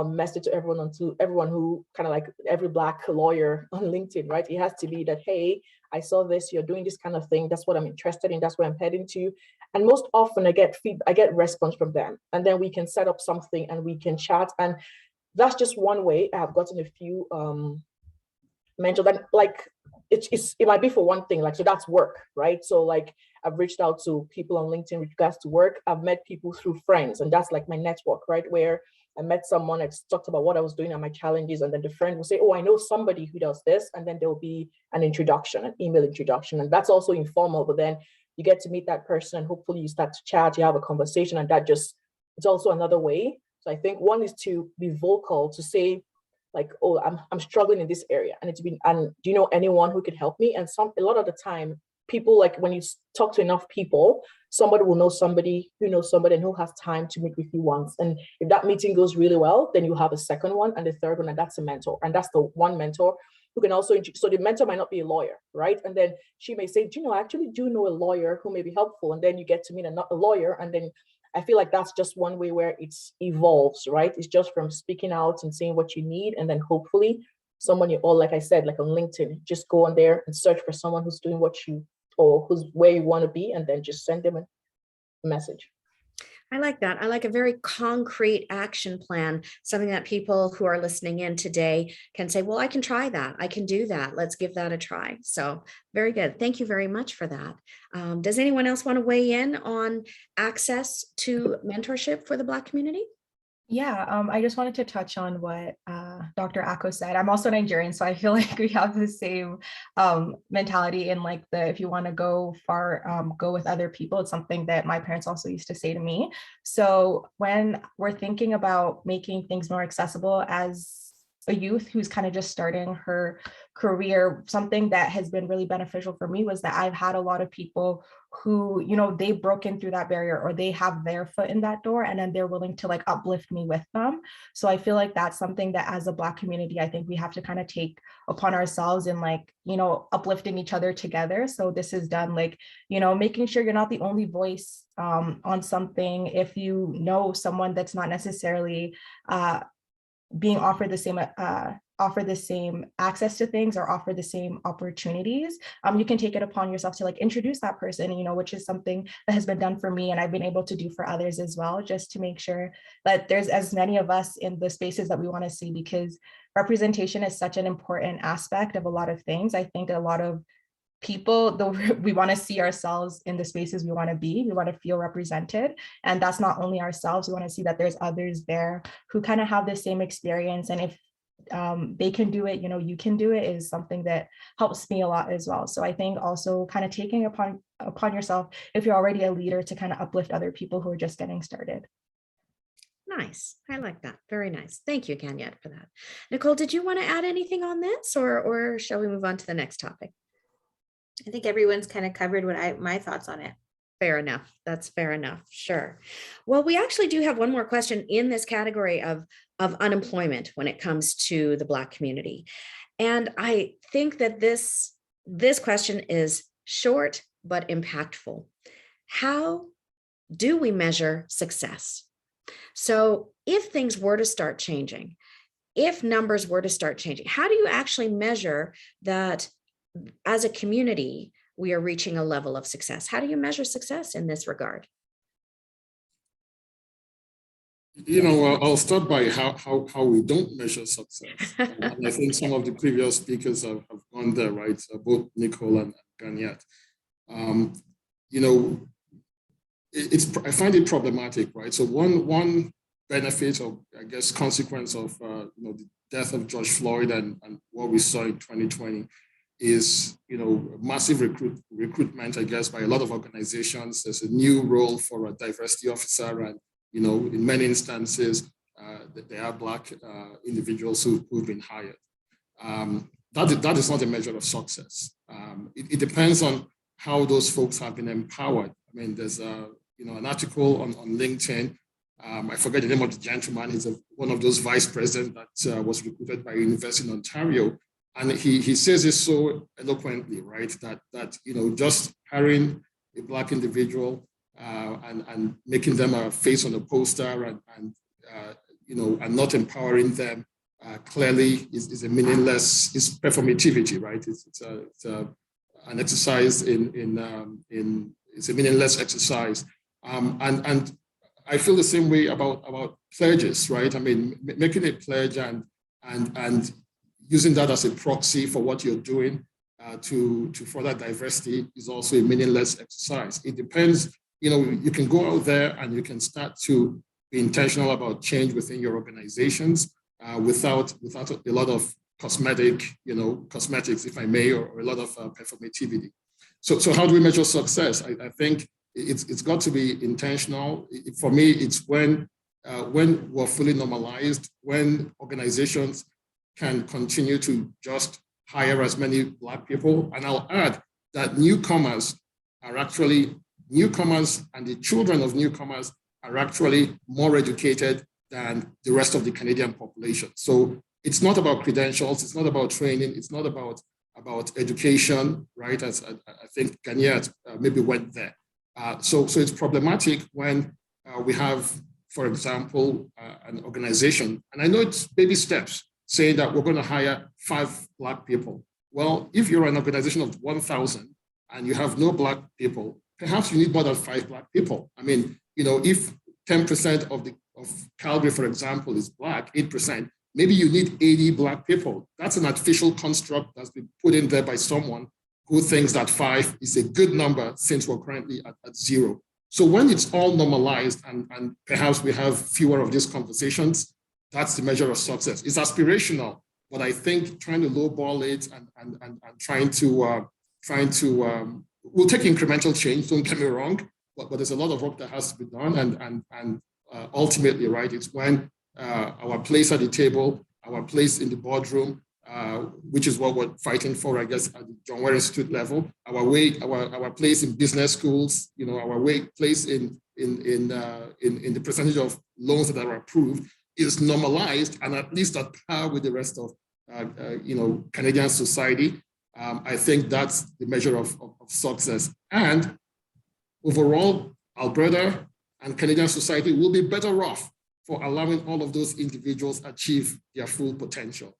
message to everyone who kind of like every Black lawyer on LinkedIn, right? It has to be that, hey, I saw this, you're doing this kind of thing. That's what I'm interested in. That's what I'm heading to. And most often I get response from them, and then we can set up something and we can chat. And that's just one way. I've gotten a few mentors, and like it might be for one thing, like, so that's work, right? So like I've reached out to people on LinkedIn with regards to work. I've met people through friends, and that's like my network, right? Where I met someone, I talked about what I was doing and my challenges, and then the friend will say, oh, I know somebody who does this, and then there'll be an introduction, an email introduction, and that's also informal, but then you get to meet that person, and hopefully you start to chat, you have a conversation, and it's also another way. So I think one is to be vocal, to say like, oh, I'm struggling in this area, and do you know anyone who could help me? And a lot of the time, people, like when you talk to enough people, somebody will know somebody who knows somebody and who has time to meet with you once. And if that meeting goes really well, then you have a second one and the third one, and that's a mentor. And that's the one mentor who can also, so the mentor might not be a lawyer, right? And then she may say, do you know, I actually do know a lawyer who may be helpful. And then you get to meet a lawyer. And then I feel like that's just one way where it evolves, right? It's just from speaking out and saying what you need. And then hopefully someone like I said, like on LinkedIn, just go on there and search for someone who's doing or who's where you want to be, and then just send them a message. I like that. I like a very concrete action plan, something that people who are listening in today can say, well, I can try that. I can do that. Let's give that a try. So very good. Thank you very much for that. Does anyone else want to weigh in on access to mentorship for the Black community? Yeah, I just wanted to touch on what Dr. Ako said. I'm also Nigerian, so I feel like we have the same mentality in like if you want to go far, go with other people. It's something that my parents also used to say to me. So when we're thinking about making things more accessible as a youth who's kind of just starting her career, something that has been really beneficial for me was that I've had a lot of people who, they've broken through that barrier or they have their foot in that door and then they're willing to like uplift me with them. So I feel like that's something that as a Black community, I think we have to kind of take upon ourselves and like, uplifting each other together. So this is done like, making sure you're not the only voice on something. If you know someone that's not necessarily being offered the same access to things or offer the same opportunities, you can take it upon yourself to like introduce that person, which is something that has been done for me and I've been able to do for others as well, just to make sure that there's as many of us in the spaces that we want to see, because representation is such an important aspect of a lot of things. I think a lot of people, though, we want to see ourselves in the spaces we want to be, we want to feel represented. And that's not only ourselves, we want to see that there's others there who kind of have the same experience. And if they can do it, you can do it, is something that helps me a lot as well. So I think also kind of taking upon yourself, if you're already a leader, to kind of uplift other people who are just getting started. Nice. I like that. Very nice. Thank you, Ganyet, for that. Nicole, did you want to add anything on this, or shall we move on to the next topic? I think everyone's kind of covered my thoughts on it. Fair enough. That's fair enough. Sure. Well, we actually do have one more question in this category of unemployment when it comes to the Black community. And I think that this question is short but impactful. How do we measure success? So if things were to start changing, if numbers were to start changing, how do you actually measure that as a community we are reaching a level of success? How do you measure success in this regard? I'll start by how we don't measure success. And I think some of the previous speakers have gone there, right? Both Nicole and Ganyet. I find it problematic, right? So one benefit, or I guess consequence of the death of George Floyd and what we saw in 2020 is massive recruitment, I guess, by a lot of organizations. There's a new role for a diversity officer, and in many instances there are Black individuals who've been hired. That is not a measure of success. It depends on how those folks have been empowered. I mean, there's an article on LinkedIn. I forget the name of the gentleman. He's one of those vice presidents that was recruited by a university in Ontario. And he says it so eloquently, right? That just hiring a Black individual and making them a face on a poster and not empowering them clearly is a meaningless. It's performativity, right? It's an exercise it's a meaningless exercise. And I feel the same way about pledges, right? I mean, making a pledge and using that as a proxy for what you're doing to further diversity is also a meaningless exercise. It depends, you can go out there and you can start to be intentional about change within your organizations without a lot of cosmetics, if I may, or a lot of performativity. So how do we measure success? I think it's got to be intentional. For me, it's when we're fully normalized, when organizations can continue to just hire as many Black people. And I'll add that newcomers and the children of newcomers are actually more educated than the rest of the Canadian population. So it's not about credentials, it's not about training, it's not about education, right? As I think Ganyet maybe went there. So it's problematic when we have, for example, an organization, and I know it's baby steps, saying that we're going to hire 5 Black people. Well, if you're an organization of 1,000 and you have no Black people, perhaps you need more than 5 Black people. I mean, if 10% of Calgary, for example, is Black, 8%, maybe you need 80 Black people. That's an artificial construct that's been put in there by someone who thinks that 5 is a good number since we're currently at 0. So when it's all normalized and perhaps we have fewer of these conversations, that's the measure of success. It's aspirational, but I think trying to lowball it and trying to we'll take incremental change, don't get me wrong, but there's a lot of work that has to be done. And ultimately, right, it's when our place at the table, our place in the boardroom, which is what we're fighting for, I guess, at the John Ware Institute level, our place in business schools, our place in the percentage of loans that are approved is normalized and at least at par with the rest of Canadian society. I think that's the measure of success. And overall, Alberta and Canadian society will be better off for allowing all of those individuals achieve their full potential.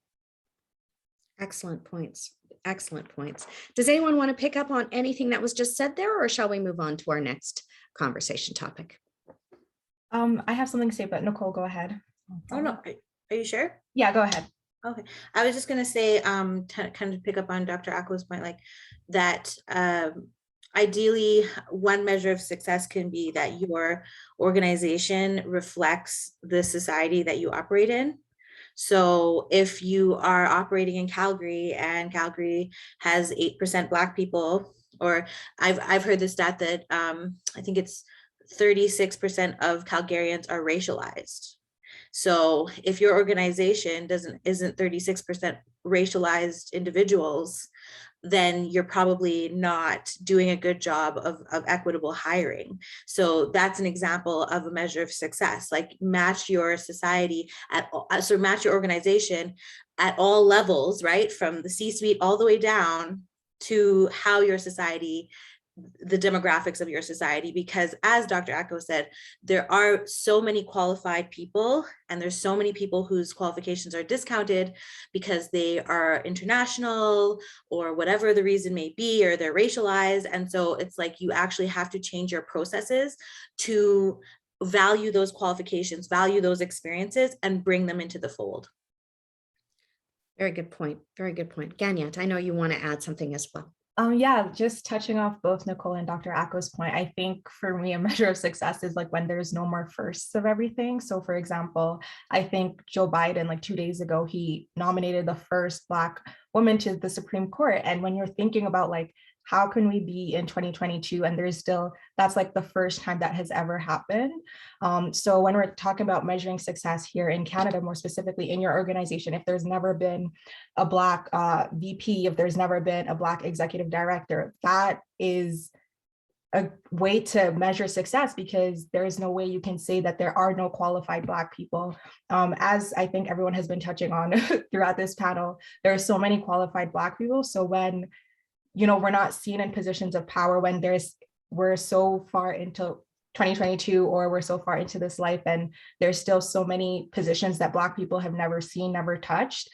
Excellent points. Excellent points. Does anyone want to pick up on anything that was just said there, or shall we move on to our next conversation topic? I have something to say, but Nicole, go ahead. Oh, no. Are you sure? Yeah, go ahead. Okay. I was just going to say, kind of pick up on Dr. Ako's point, like that ideally, one measure of success can be that your organization reflects the society that you operate in. So if you are operating in Calgary and Calgary has 8% Black people, or I've heard the stat that I think it's 36% of Calgarians are racialized. So if your organization isn't 36% racialized individuals, then you're probably not doing a good job of equitable hiring. So that's an example of a measure of success, like match your society match your organization at all levels, right? From the C-suite all the way down to how your society, the demographics of your society, because as Dr. Ako said, there are so many qualified people and there's so many people whose qualifications are discounted because they are international or whatever the reason may be, or they're racialized. And so it's like you actually have to change your processes to value those qualifications, value those experiences, and bring them into the fold. Very good point. Very good point. Ganyat, I know you want to add something as well. Yeah, just touching off both Nicole and Dr. Ako's point, I think for me, a measure of success is like when there's no more firsts of everything. So for example, I think Joe Biden, like 2 days ago, he nominated the first Black woman to the Supreme Court. And when you're thinking about like, how can we be in 2022 and there's still, that's like the first time that has ever happened. So when we're talking about measuring success here in Canada, more specifically in your organization, if there's never been a Black VP, if there's never been a Black executive director, that is a way to measure success, because there is no way you can say that there are no qualified Black people. As I think everyone has been touching on throughout this panel, there are so many qualified Black people. So when we're not seen in positions of power, when we're so far into 2022 or we're so far into this life and there's still so many positions that Black people have never seen, never touched,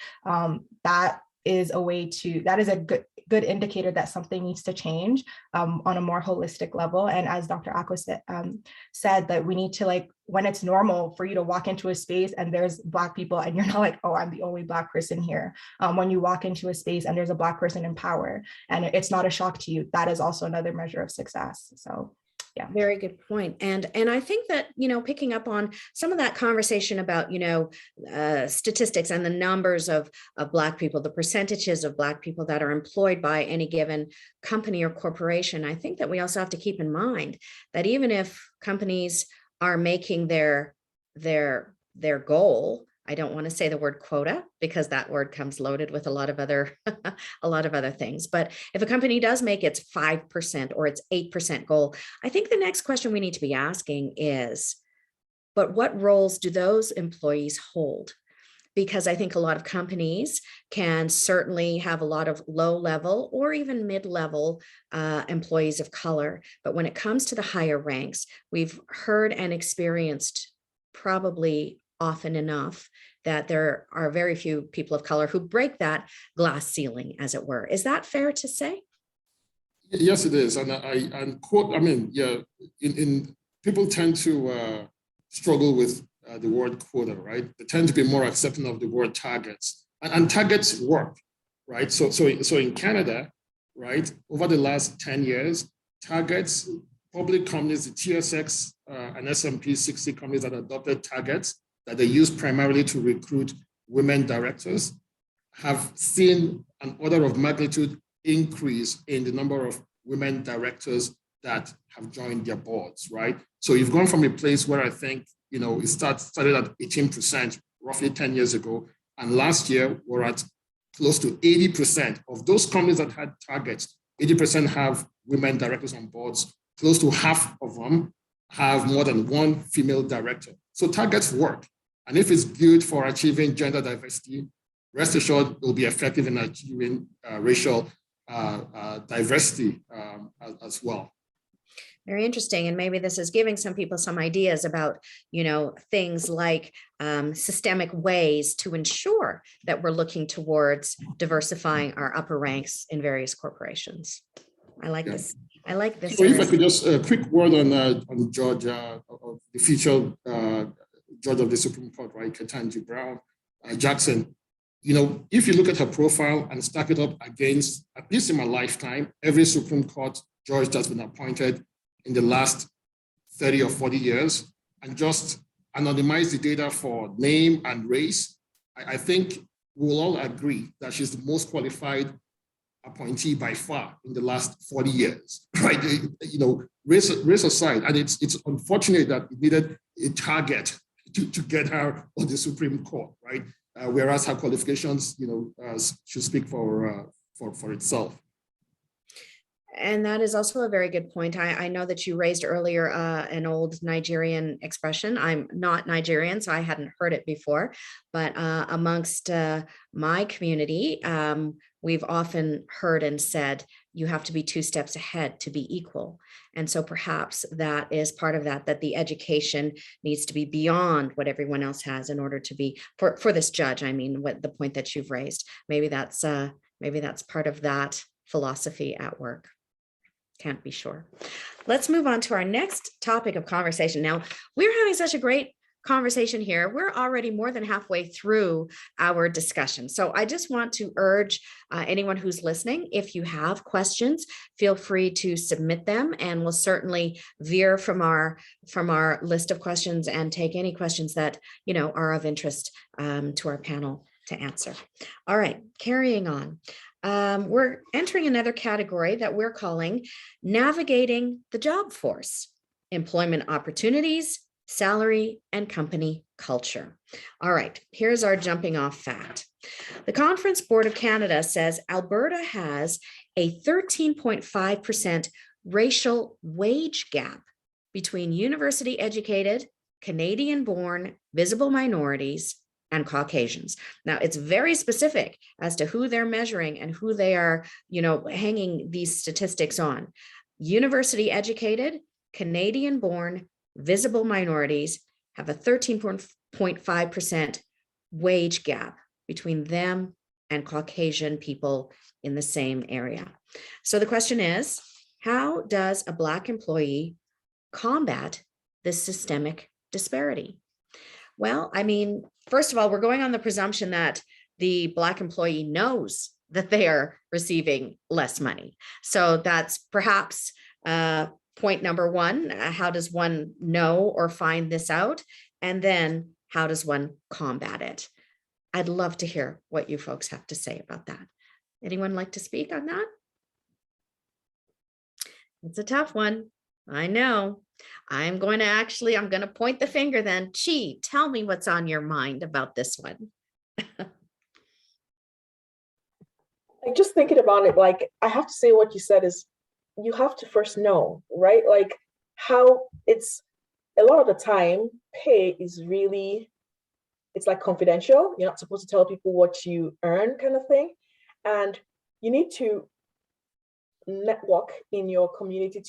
that is a good indicator that something needs to change on a more holistic level. And as Dr. Ako said that we need to, like, when it's normal for you to walk into a space and there's Black people and you're not like, oh, I'm the only Black person here. When you walk into a space and there's a Black person in power and it's not a shock to you, that is also another measure of success. So yeah. Very good point. And I think that, picking up on some of that conversation about, statistics and the numbers of Black people, the percentages of Black people that are employed by any given company or corporation, I think that we also have to keep in mind that even if companies are making their goal, I don't want to say the word quota because that word comes loaded with a lot of other things. But if a company does make its 5% or its 8% goal, I think the next question we need to be asking is, but what roles do those employees hold? Because I think a lot of companies can certainly have a lot of low-level or even mid-level employees of color. But when it comes to the higher ranks, we've heard and experienced probably often enough that there are very few people of color who break that glass ceiling, as it were. Is that fair to say? Yes, it is. And people tend to struggle with the word quota, right? They tend to be more accepting of the word targets, and targets work, right? So in Canada, right, over the last 10 years, targets, public companies, the TSX and S&P 60 companies that adopted targets that they use primarily to recruit women directors have seen an order of magnitude increase in the number of women directors that have joined their boards, right? So you've gone from a place where I think, it started at 18% roughly 10 years ago. And last year, we're at close to 80% of those companies that had targets. 80% have women directors on boards. Close to half of them have more than one female director. So targets work. And if it's good for achieving gender diversity, rest assured it will be effective in achieving racial diversity as well. Very interesting. And maybe this is giving some people some ideas about, things like systemic ways to ensure that we're looking towards diversifying our upper ranks in various corporations. I like this. I like this. So if I could just a quick word on Judge, the future judge of the Supreme Court, right, Ketanji Brown Jackson. If you look at her profile and stack it up against, at least in my lifetime, every Supreme Court judge that's been appointed in the last 30 or 40 years, and just anonymize the data for name and race, I think we'll all agree that she's the most qualified appointee by far in the last 40 years, right? Race aside, and it's unfortunate that it needed a target to get her on the Supreme Court, right? Whereas her qualifications, should speak for itself. And that is also a very good point. I know that you raised earlier an old Nigerian expression. I'm not Nigerian, so I hadn't heard it before. But amongst my community, we've often heard and said, you have to be 2 steps ahead to be equal. And so perhaps that is part of that the education needs to be beyond what everyone else has in order to be, for this judge, I mean, what the point that you've raised, maybe that's part of that philosophy at work. Can't be sure. Let's move on to our next topic of conversation. Now, we're having such a great conversation here. We're already more than halfway through our discussion. So I just want to urge anyone who's listening, if you have questions, feel free to submit them, and we'll certainly veer from our list of questions and take any questions that are of interest to our panel to answer. All right, carrying on. We're entering another category that we're calling navigating the job force, employment opportunities, salary, and company culture. All right, here's our jumping off fact. The Conference Board of Canada says Alberta has a 13.5% racial wage gap between university educated, Canadian born, visible minorities, and Caucasians. Now, it's very specific as to who they're measuring and who they are, hanging these statistics on. University educated, Canadian born, visible minorities have a 13.5% wage gap between them and Caucasian people in the same area. So the question is, how does a Black employee combat this systemic disparity? Well, I mean, first of all, we're going on the presumption that the Black employee knows that they are receiving less money. So that's perhaps point number one. How does one know or find this out? And then how does one combat it? I'd love to hear what you folks have to say about that. Anyone like to speak on that? It's a tough one. I know. I'm going to point the finger then. Chi, tell me what's on your mind about this one. Like, just thinking about it, like, I have to say what you said is you have to first know, right? Like, how it's a lot of the time, pay is really, it's like confidential. You're not supposed to tell people what you earn, kind of thing. And you need to network in your community,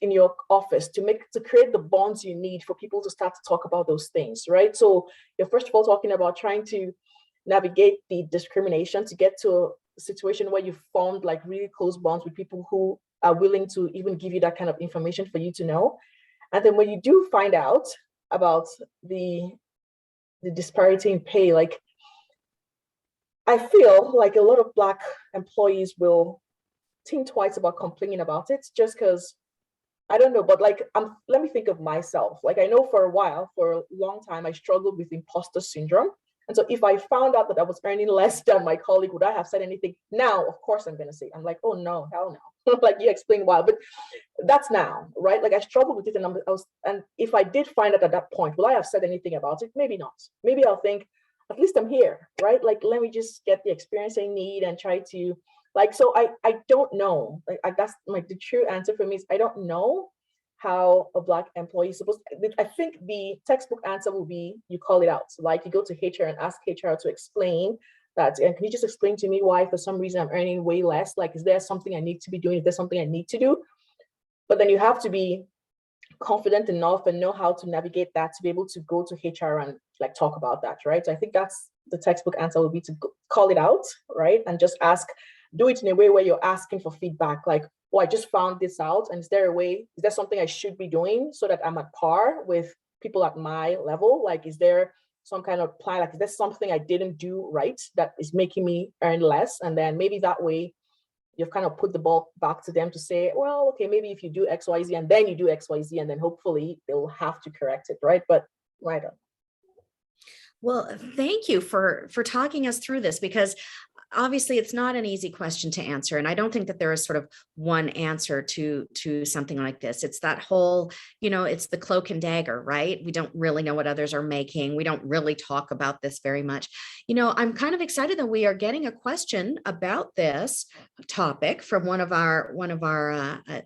in your office, to create the bonds you need for people to start to talk about those things, right? So you're first of all talking about trying to navigate the discrimination to get to a situation where you've formed like really close bonds with people who are willing to even give you that kind of information for you to know. And then when you do find out about the disparity in pay, like, I feel like a lot of Black employees will think twice about complaining about it, just because I don't know, but like, let me think of myself. Like, I know for a long time, I struggled with imposter syndrome. And so if I found out that I was earning less than my colleague, would I have said anything? Now, of course, I'm going to say, I'm like, oh no, hell no. Like you explained why, but that's now, right? Like I struggled with it, and if I did find out at that point, will I have said anything about it? Maybe not. Maybe I'll think, at least I'm here, right? Like, let me just get the experience I need and try to, like, so I don't know. Like, that's like the true answer for me is I don't know how a Black employee is supposed to, I think the textbook answer will be, you call it out. Like you go to HR and ask HR to explain that, and can you just explain to me why for some reason I'm earning way less? Like, is there something I need to be doing? Is there something I need to do? But then you have to be confident enough and know how to navigate that to be able to go to HR and like talk about that, right? So I think that's the textbook answer would be to call it out, right? And just ask, do it in a way where you're asking for feedback, like, oh, I just found this out, and is there something I should be doing so that I'm at par with people at my level? Like, is there some kind of plan, like, is there something I didn't do right that is making me earn less? And then maybe that way you've kind of put the ball back to them to say, well, okay, maybe if you do X, Y, Z, and then you do X, Y, Z, and then hopefully they'll have to correct it, right? But right on. Well, thank you for talking us through this, because obviously it's not an easy question to answer. And I don't think that there is sort of one answer to something like this. It's that whole, it's the cloak and dagger, right? We don't really know what others are making. We don't really talk about this very much. I'm kind of excited that we are getting a question about this topic from one of our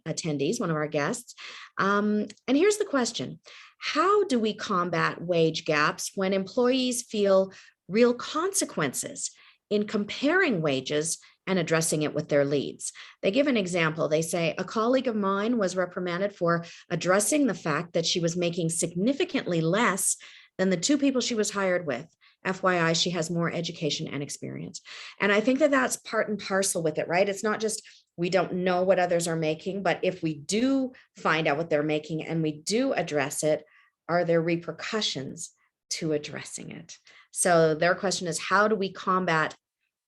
attendees, one of our guests. And here's the question. How do we combat wage gaps when employees feel real consequences in comparing wages and addressing it with their leads? They give an example. They say, a colleague of mine was reprimanded for addressing the fact that she was making significantly less than the two people she was hired with. FYI, she has more education and experience. And I think that that's part and parcel with it, right? It's not just we don't know what others are making, but if we do find out what they're making and we do address it, are there repercussions to addressing it? So their question is, how do we combat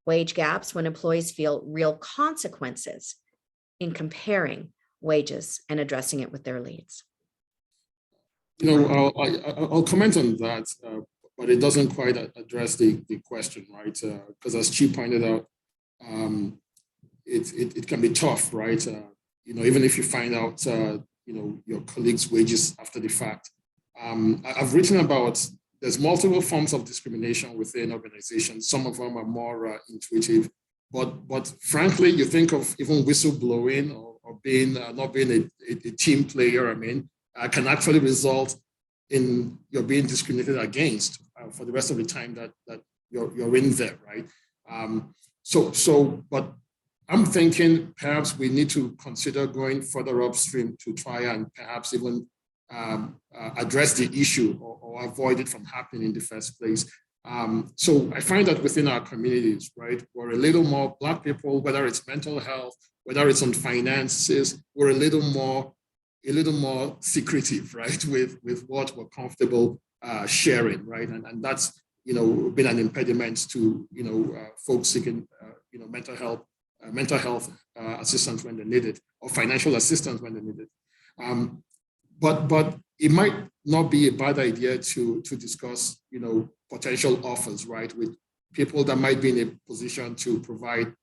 wage gaps when employees feel real consequences in comparing wages and addressing it with their leads? I'll comment on that, but it doesn't quite address the question, right? Because as Chi pointed out, it can be tough, right? Even if you find out, your colleagues' wages after the fact. I've written about, there's multiple forms of discrimination within organizations. Some of them are more intuitive, but frankly, you think of even whistleblowing or being not being a team player, can actually result in you're being discriminated against for the rest of the time that you're in there, right? But I'm thinking perhaps we need to consider going further upstream to try and perhaps even address the issue or avoid it from happening in the first place. So I find that within our communities, right, we're a little more, Black people, whether it's mental health, whether it's on finances, we're a little more secretive, right, with what we're comfortable sharing, right, and that's been an impediment to folks seeking mental health assistance when they need it, or financial assistance when they need it. But it might not be a bad idea to discuss, potential offers, right, with people that might be in a position to provide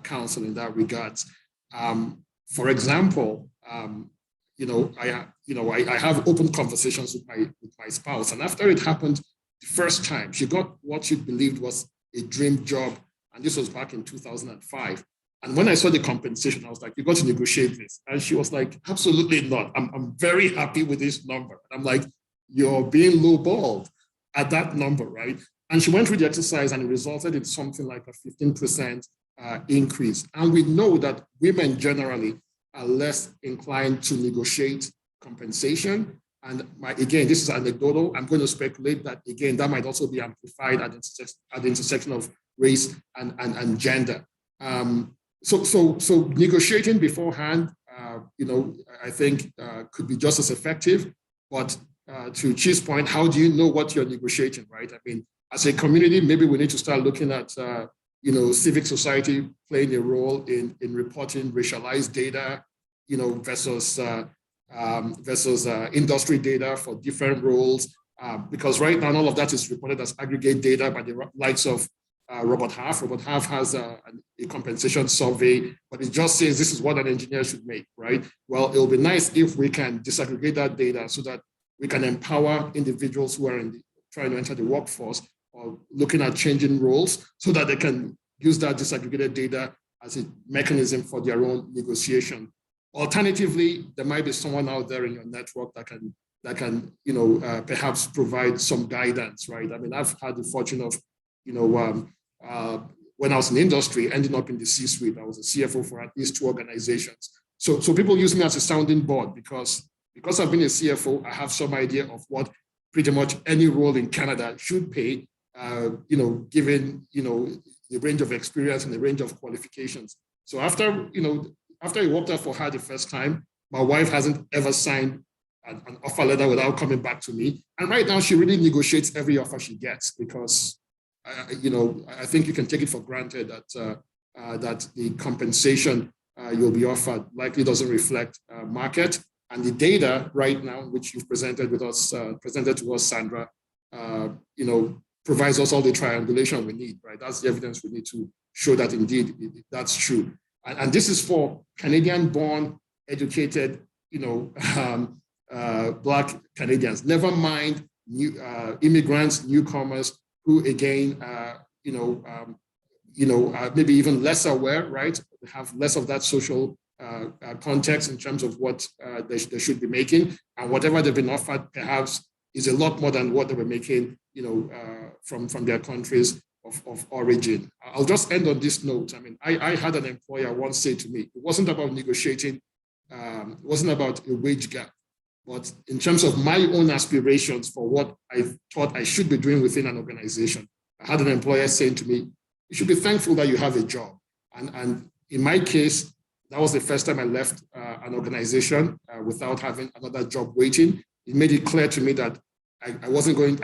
counsel in that regards. For example, I have open conversations with my spouse, and after it happened the first time, she got what she believed was a dream job, and this was back in 2005. And when I saw the compensation, I was like, you got to negotiate this. And she was like, absolutely not. I'm very happy with this number. And I'm like, you're being lowballed at that number, right? And she went through the exercise and it resulted in something like a 15% increase. And we know that women generally are less inclined to negotiate compensation. And again, this is anecdotal. I'm going to speculate that, again, that might also be amplified at the intersection of race and gender. So negotiating beforehand, I think could be just as effective. But to Chi's point, how do you know what you're negotiating, right? As a community, maybe we need to start looking at, civic society playing a role in reporting racialized data, versus versus industry data for different roles. Because right now, all of that is reported as aggregate data by the likes of Robert Half. Robert Half has a compensation survey, but it just says this is what an engineer should make, right? Well, it'll be nice if we can disaggregate that data so that we can empower individuals who are trying to enter the workforce or looking at changing roles so that they can use that disaggregated data as a mechanism for their own negotiation. Alternatively, there might be someone out there in your network that can perhaps provide some guidance, right? I mean, I've had the fortune of, when I was in the industry, ending up in the C-suite. I was a CFO for at least 2 organizations. So people use me as a sounding board because I've been a CFO, I have some idea of what pretty much any role in Canada should pay, given, the range of experience and the range of qualifications. So after I worked out for her the first time, my wife hasn't ever signed an offer letter without coming back to me. And right now she really negotiates every offer she gets because, I think you can take it for granted that the compensation you'll be offered likely doesn't reflect market. And the data right now, which you've presented to us, Sandra, provides us all the triangulation we need, right? That's the evidence we need to show that indeed that's true. And this is for Canadian-born, educated, Black Canadians. Never mind immigrants, newcomers, who again, maybe even less aware, right? They have less of that social context in terms of what they should be making, and whatever they've been offered perhaps is a lot more than what they were making, from their countries of origin. I'll just end on this note. I mean, I had an employer once say to me, it wasn't about negotiating, it wasn't about a wage gap, but in terms of my own aspirations for what I thought I should be doing within an organization. I had an employer saying to me, you should be thankful that you have a job. And in my case, that was the first time I left an organization without having another job waiting. It made it clear to me that I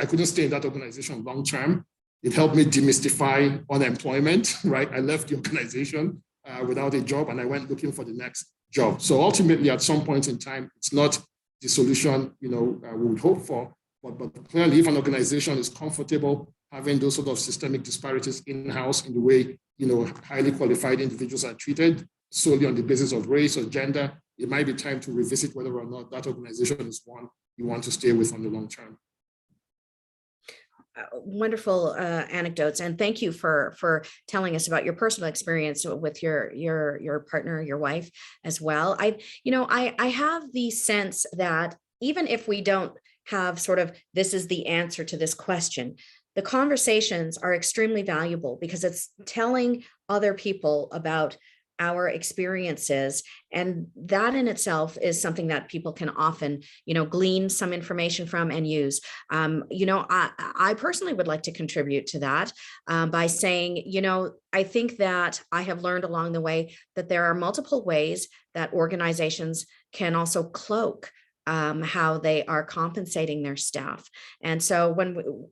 couldn't stay in that organization long term. It helped me demystify unemployment, right? I left the organization without a job and I went looking for the next job. So ultimately, at some point in time, it's not the solution, we would hope for, but clearly if an organization is comfortable having those sort of systemic disparities in-house in the way, highly qualified individuals are treated solely on the basis of race or gender, it might be time to revisit whether or not that organization is one you want to stay with on the long term. Wonderful anecdotes, and thank you for telling us about your personal experience with your partner, your wife as well. I have the sense that even if we don't have sort of this is the answer to this question, the conversations are extremely valuable because it's telling other people about our experiences. And that in itself is something that people can often, glean some information from and use. I personally would like to contribute to that by saying, I think that I have learned along the way that there are multiple ways that organizations can also cloak how they are compensating their staff. And so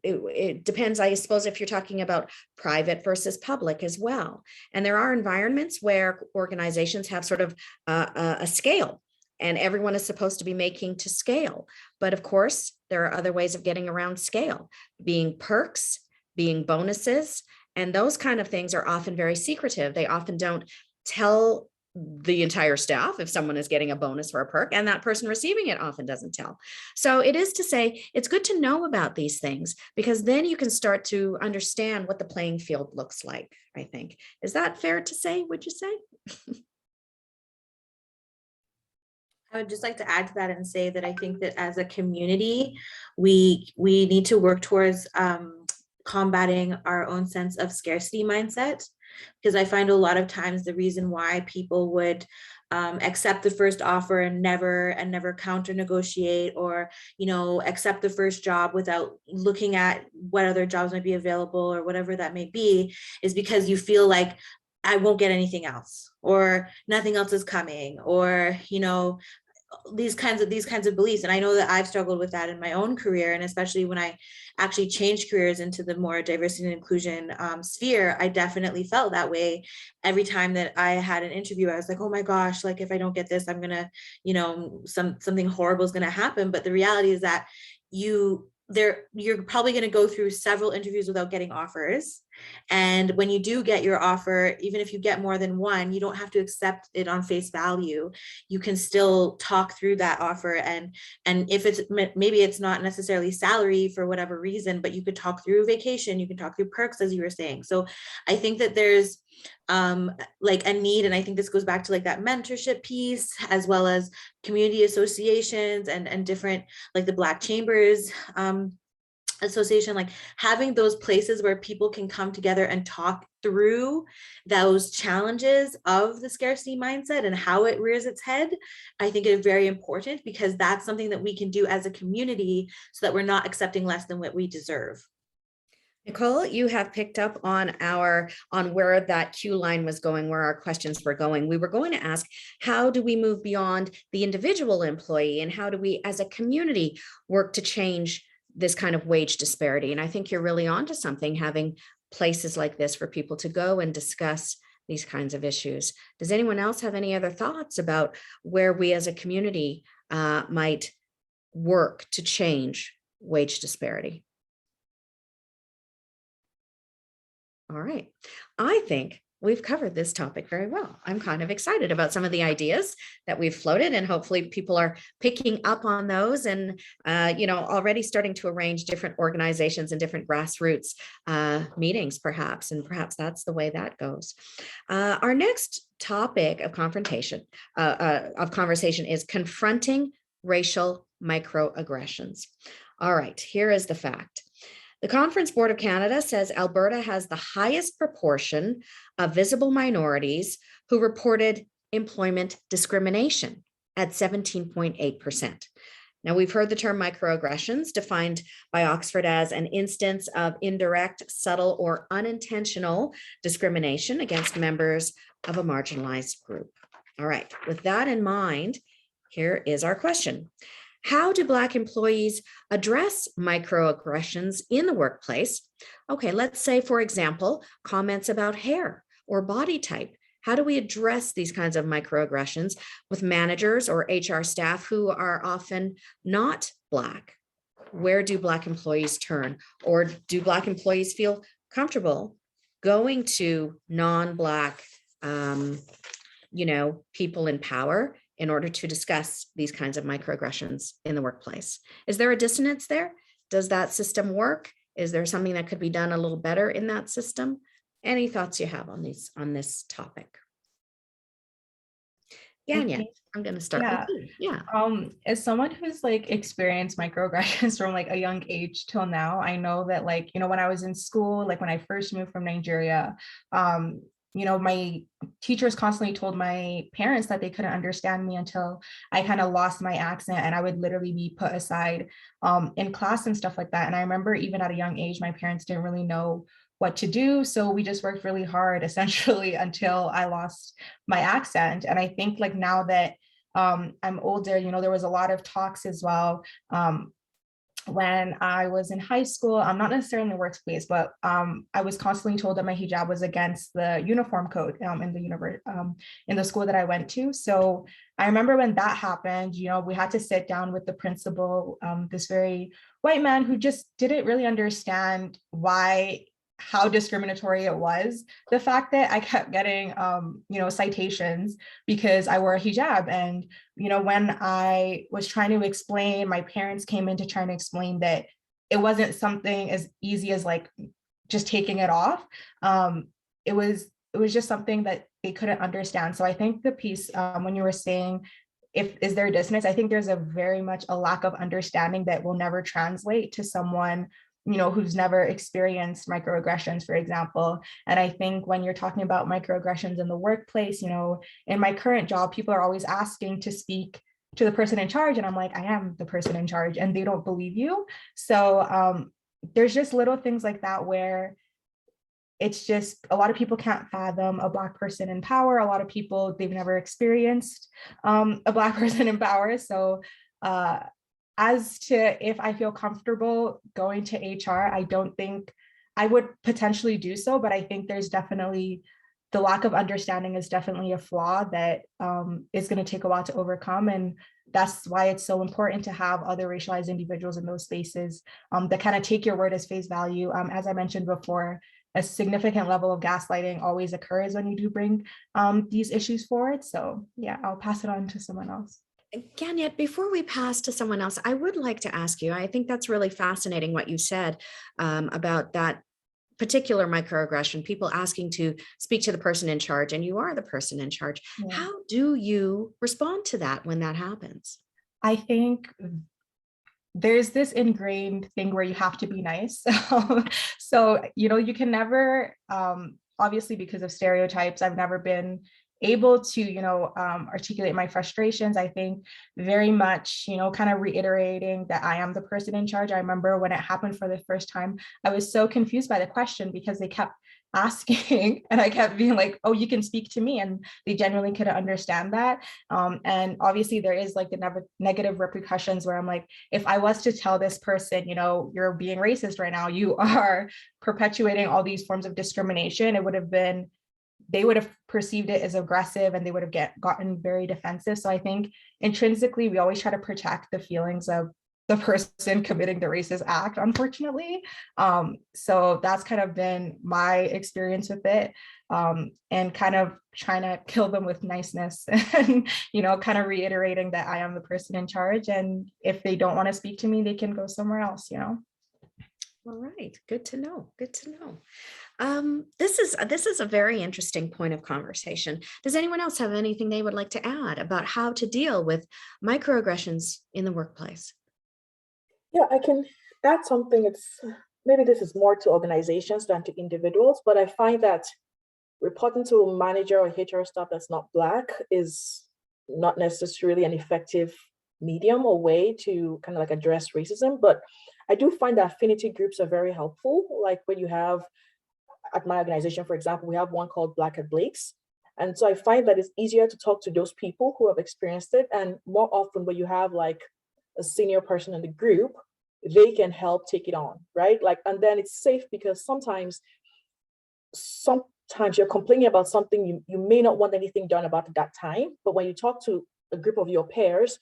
it depends, I suppose, if you're talking about private versus public as well. And there are environments where organizations have sort of a scale and everyone is supposed to be making to scale. But of course, there are other ways of getting around scale, being perks, being bonuses, and those kind of things are often very secretive. They often don't tell the entire staff if someone is getting a bonus or a perk, and that person receiving it often doesn't tell. So it is to say, it's good to know about these things because then you can start to understand what the playing field looks like, I think. Is that fair to say, would you say? I would just like to add to that and say that I think that as a community, we need to work towards combating our own sense of scarcity mindset. Because I find a lot of times the reason why people would accept the first offer and never counter negotiate or, accept the first job without looking at what other jobs might be available or whatever that may be, is because you feel like I won't get anything else or nothing else is coming or, these kinds of beliefs. And I know that I've struggled with that in my own career, and especially when I actually changed careers into the more diversity and inclusion sphere, I definitely felt that way. Every time that I had an interview, I was like, oh my gosh, like if I don't get this, I'm gonna, you know, something horrible is gonna happen. But the reality is that you're probably going to go through several interviews without getting offers. And when you do get your offer, even if you get more than one, you don't have to accept it on face value. You can still talk through that offer. And if it's, maybe it's not necessarily salary for whatever reason, but you could talk through vacation, you can talk through perks, as you were saying. So I think that there's like a need, and I think this goes back to like that mentorship piece, as well as community associations and different, like the Black Chambers Association, like having those places where people can come together and talk through those challenges of the scarcity mindset and how it rears its head. I think is very important, because that's something that we can do as a community so that we're not accepting less than what we deserve. Nicole, you have picked up on where that cue line was going, where our questions were going. We were going to ask, how do we move beyond the individual employee, and how do we as a community work to change this kind of wage disparity? And I think you're really onto something, having places like this for people to go and discuss these kinds of issues. Does anyone else have any other thoughts about where we as a community might work to change wage disparity? All right. I think we've covered this topic very well. I'm kind of excited about some of the ideas that we've floated, and hopefully people are picking up on those and, already starting to arrange different organizations and different grassroots meetings, perhaps, and perhaps that's the way that goes. Our next topic of conversation is confronting racial microaggressions. All right, here is the fact. The Conference Board of Canada says Alberta has the highest proportion of visible minorities who reported employment discrimination at 17.8%. Now, we've heard the term microaggressions defined by Oxford as an instance of indirect, subtle, or unintentional discrimination against members of a marginalized group. All right, with that in mind, here is our question. How do Black employees address microaggressions in the workplace? Okay, let's say, for example, comments about hair or body type. How do we address these kinds of microaggressions with managers or HR staff who are often not Black? Where do Black employees turn? Or do Black employees feel comfortable going to non-Black, people in power in order to discuss these kinds of microaggressions in the workplace? Is there a dissonance there? Does that system work? Is there something that could be done a little better in that system? Any thoughts you have on this topic? Yeah, I'm going to start with you. Yeah. As someone who's like experienced microaggressions from like a young age till now, I know that when I was in school, like when I first moved from Nigeria, my teachers constantly told my parents that they couldn't understand me until I kind of lost my accent, and I would literally be put aside in class and stuff like that. And I remember even at a young age, my parents didn't really know what to do. So we just worked really hard essentially until I lost my accent. And I think like now that I'm older, there was a lot of talks as well. When I was in high school, I'm not necessarily in the workplace, but I was constantly told that my hijab was against the uniform code in the school that I went to. So I remember when that happened, we had to sit down with the principal, this very white man who just didn't really understand how discriminatory it was. The fact that I kept getting, citations because I wore a hijab. And, when I was trying to explain, my parents came in to try to explain that it wasn't something as easy as like just taking it off. It was just something that they couldn't understand. So I think the piece when you were saying, is there a dissonance? I think there's a very much a lack of understanding that will never translate to someone who's never experienced microaggressions, for example. And I think when you're talking about microaggressions in the workplace, in my current job, people are always asking to speak to the person in charge. And I'm like, I am the person in charge, and they don't believe you. So there's just little things like that where it's just a lot of people can't fathom a Black person in power. A lot of people, they've never experienced a Black person in power. So as to if I feel comfortable going to HR, I don't think I would potentially do so, but I think there's definitely the lack of understanding is definitely a flaw that is going to take a while to overcome. And that's why it's so important to have other racialized individuals in those spaces that kind of take your word as face value. As I mentioned before, a significant level of gaslighting always occurs when you do bring these issues forward. So yeah, I'll pass it on to someone else. Ganyet, before we pass to someone else, I would like to ask you, I think that's really fascinating what you said about that particular microaggression, people asking to speak to the person in charge, and you are the person in charge. Yeah. How do you respond to that when that happens? I think there's this ingrained thing where you have to be nice. So, you can never, obviously because of stereotypes, I've never been able to, articulate my frustrations. I think very much, kind of reiterating that I am the person in charge. I remember when it happened for the first time, I was so confused by the question because they kept asking and I kept being like, oh, you can speak to me. And they genuinely couldn't understand that. And obviously there is like the negative repercussions where I'm like, if I was to tell this person, you're being racist right now, you are perpetuating all these forms of discrimination, they would have perceived it as aggressive and they would have gotten very defensive. So I think intrinsically, we always try to protect the feelings of the person committing the racist act, unfortunately. So that's kind of been my experience with it, and kind of trying to kill them with niceness and, kind of reiterating that I am the person in charge. And if they don't want to speak to me, they can go somewhere else, All right, good to know. Good to know. This is a very interesting point of conversation. Does anyone else have anything they would like to add about how to deal with microaggressions in the workplace? Yeah, I can add something. Maybe this is more to organizations than to individuals, but I find that reporting to a manager or HR staff that's not Black is not necessarily an effective medium or way to kind of like address racism. But I do find that affinity groups are very helpful. Like when you have, at my organization, for example, we have one called Black at Blake's. And so I find that it's easier to talk to those people who have experienced it. And more often when you have like a senior person in the group, they can help take it on, right? Like, and then it's safe because sometimes you're complaining about something you may not want anything done about at that time. But when you talk to a group of your peers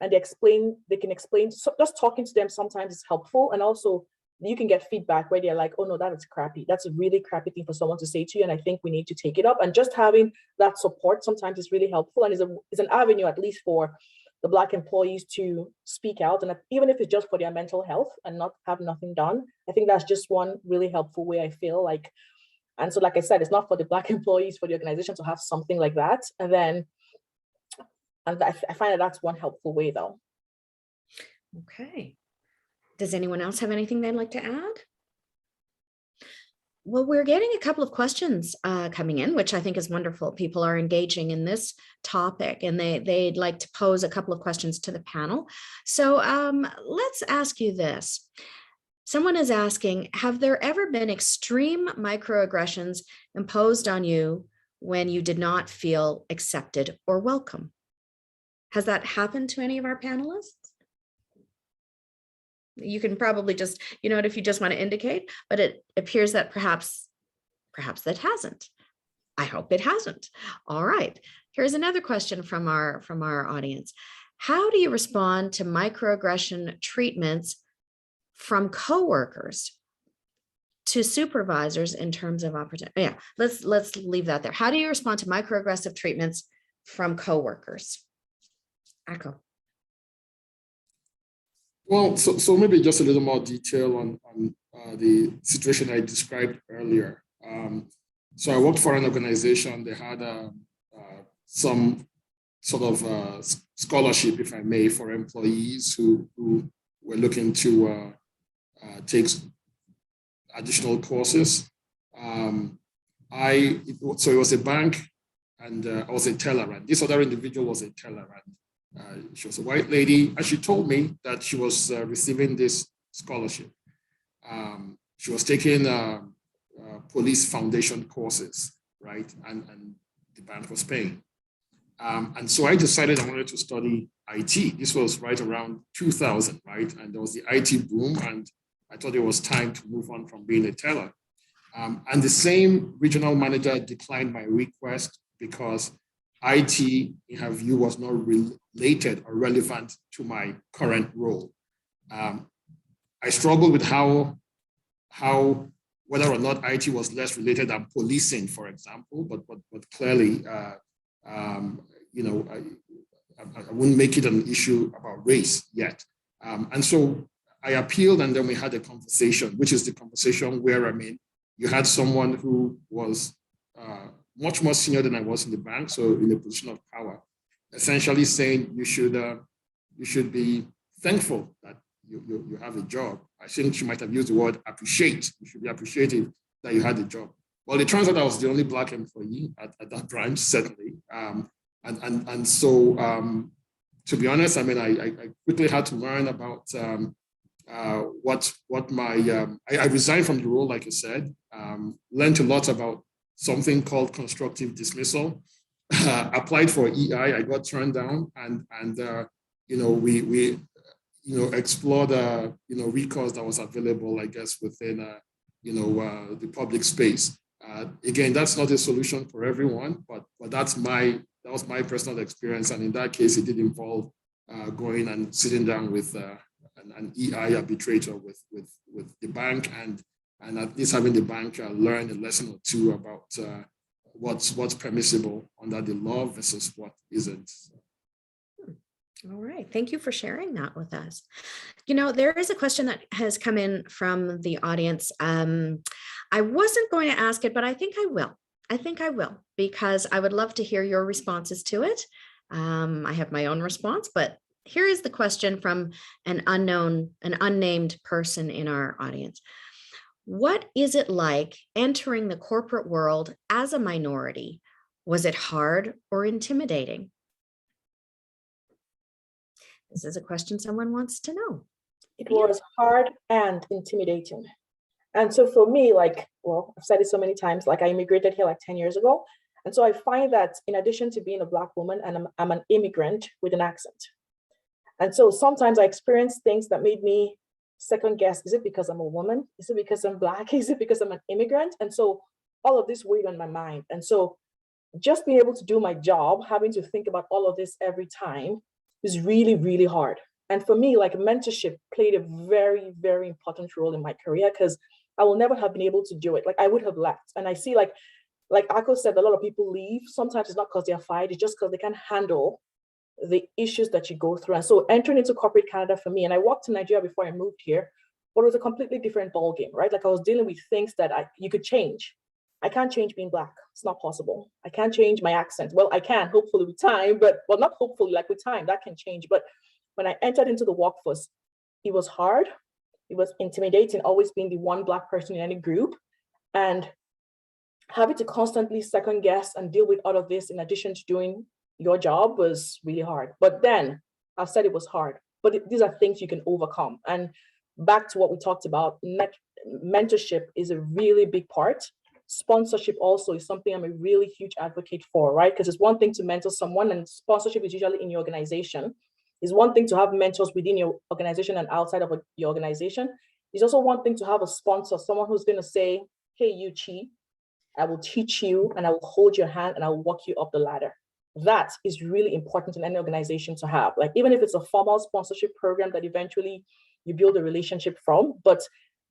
and they can explain, so just talking to them sometimes is helpful. And also you can get feedback where they're like, oh no, that is crappy. That's a really crappy thing for someone to say to you. And I think we need to take it up. And just having that support sometimes is really helpful and is an avenue, at least for the Black employees to speak out. And even if it's just for their mental health and not have nothing done, I think that's just one really helpful way, I feel like. And so, like I said, it's not for the Black employees, for the organization to have something like that. And I find that that's one helpful way though. Okay. Does anyone else have anything they'd like to add? Well, we're getting a couple of questions coming in, which I think is wonderful. People are engaging in this topic and they'd like to pose a couple of questions to the panel. So let's ask you this. Someone is asking, have there ever been extreme microaggressions imposed on you when you did not feel accepted or welcome? Has that happened to any of our panelists? You can probably just, if you just want to indicate, but it appears that perhaps that hasn't. I hope it hasn't. All right. Here's another question from our audience. How do you respond to microaggression treatments from coworkers to supervisors in terms of opportunity? Yeah, let's leave that there. How do you respond to microaggressive treatments from coworkers? Akko. Well, so maybe just a little more detail on the situation I described earlier. So I worked for an organization. They had some sort of scholarship, if I may, for employees who were looking to take additional courses. So it was a bank, and I was a teller, and this other individual was a teller, and she was a white lady, and she told me that she was receiving this scholarship. She was taking police foundation courses, right? And the bank was paying. And so I decided I wanted to study IT. This was right around 2000, right? And there was the IT boom, and I thought it was time to move on from being a teller. And the same regional manager declined my request because IT, in her view, was not related or relevant to my current role. I struggled with how whether or not IT was less related than policing, for example, but clearly, you know, I wouldn't make it an issue about race yet. And so I appealed, and then we had a conversation, which is the conversation where, I mean, you had someone who was much more senior than I was in the bank, so in a position of power, essentially saying you should be thankful that you have a job. I think she might have used the word appreciate. You should be appreciative that you had a job. Well, it turns out I was the only Black employee at that branch, certainly. And so, to be honest, I mean, I quickly had to learn about what my, I resigned from the role, like I said, learned a lot about something called constructive dismissal, applied for EI, I got turned down, and you know, we you know, explored, you know, recourse that was available, I guess, within, you know, the public space. Again, that's not a solution for everyone, but that was my personal experience. And in that case, it did involve going and sitting down with an EI arbitrator with the bank, and at least having the bank learn a lesson or two about what's permissible under the law versus what isn't. All right. Thank you for sharing that with us. You know, there is a question that has come in from the audience. I wasn't going to ask it, but I think I will. I think I will, because I would love to hear your responses to it. I have my own response, but here is the question from an unnamed person in our audience. What is it like entering the corporate world as a minority? Was it hard or intimidating? This is a question someone wants to know. It was hard and intimidating. And so for me, like, well, I've said it so many times, like I immigrated here like 10 years ago. And so I find that in addition to being a Black woman, and I'm an immigrant with an accent. And so sometimes I experience things that made me second guess, is it because I'm a woman? Is it because I'm Black? Is it because I'm an immigrant? And so all of this weighed on my mind. And so just being able to do my job, having to think about all of this every time is really, really hard. And for me, like, mentorship played a very, very important role in my career, because I will never have been able to do it. Like, I would have left. And I see, like Akko said, a lot of people leave. Sometimes it's not because they're fired, it's just because they can't handle the issues that you go through. And so entering into corporate Canada for me, and I walked to Nigeria before I moved here, but it was a completely different ballgame, right? Like, I was dealing with things that you could change. I can't change being Black. It's not possible. I can't change my accent. Well, I can, hopefully with time, but, well, not hopefully, like with time, that can change. But when I entered into the workforce, it was hard. It was intimidating, always being the one Black person in any group, and having to constantly second guess and deal with all of this in addition to doing your job was really hard. But then I've said it was hard, but these are things you can overcome. And back to what we talked about, mentorship is a really big part. Sponsorship also is something I'm a really huge advocate for, right? Because it's one thing to mentor someone, and sponsorship is usually in your organization. It's one thing to have mentors within your organization and outside of your organization. It's also one thing to have a sponsor, someone who's going to say, hey, you Chi, I will teach you and I will hold your hand and I will walk you up the ladder. That is really important in any organization to have. Like, even if it's a formal sponsorship program that eventually you build a relationship from, but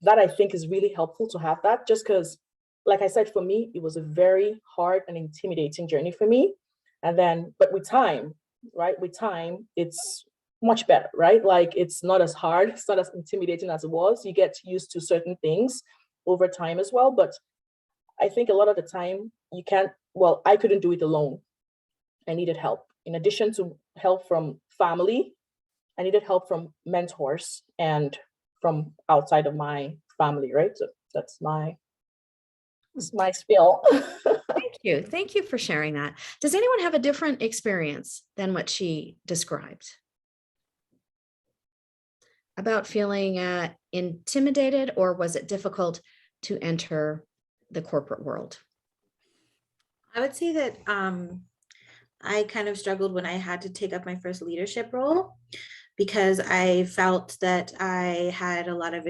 that, I think, is really helpful to have that, just because, like I said, for me, it was a very hard and intimidating journey for me. And then, but with time, right? With time, it's much better, right? Like, it's not as hard, it's not as intimidating as it was. You get used to certain things over time as well. But I think a lot of the time you can't, well, I couldn't do it alone. I needed help. In addition to help from family, I needed help from mentors and from outside of my family, right? So that's my spiel. Thank you. Thank you for sharing that. Does anyone have a different experience than what she described about feeling intimidated, or was it difficult to enter the corporate world? I would say that I kind of struggled when I had to take up my first leadership role, because I felt that I had a lot of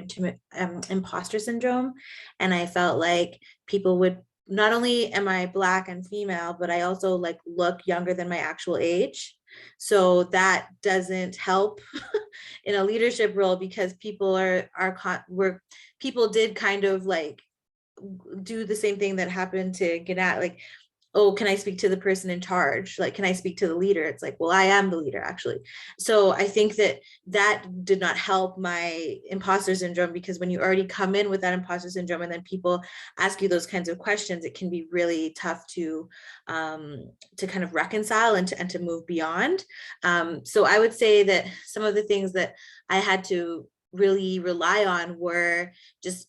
imposter syndrome, and I felt like people would, not only am I Black and female, but I also like look younger than my actual age. So that doesn't help in a leadership role, because people people did kind of like do the same thing that happened to Gannett, like, oh, can I speak to the person in charge? Like, can I speak to the leader? It's like, well, I am the leader, actually. So I think that that did not help my imposter syndrome, because when you already come in with that imposter syndrome and then people ask you those kinds of questions, it can be really tough to kind of reconcile and to move beyond. So I would say that some of the things that I had to really rely on were just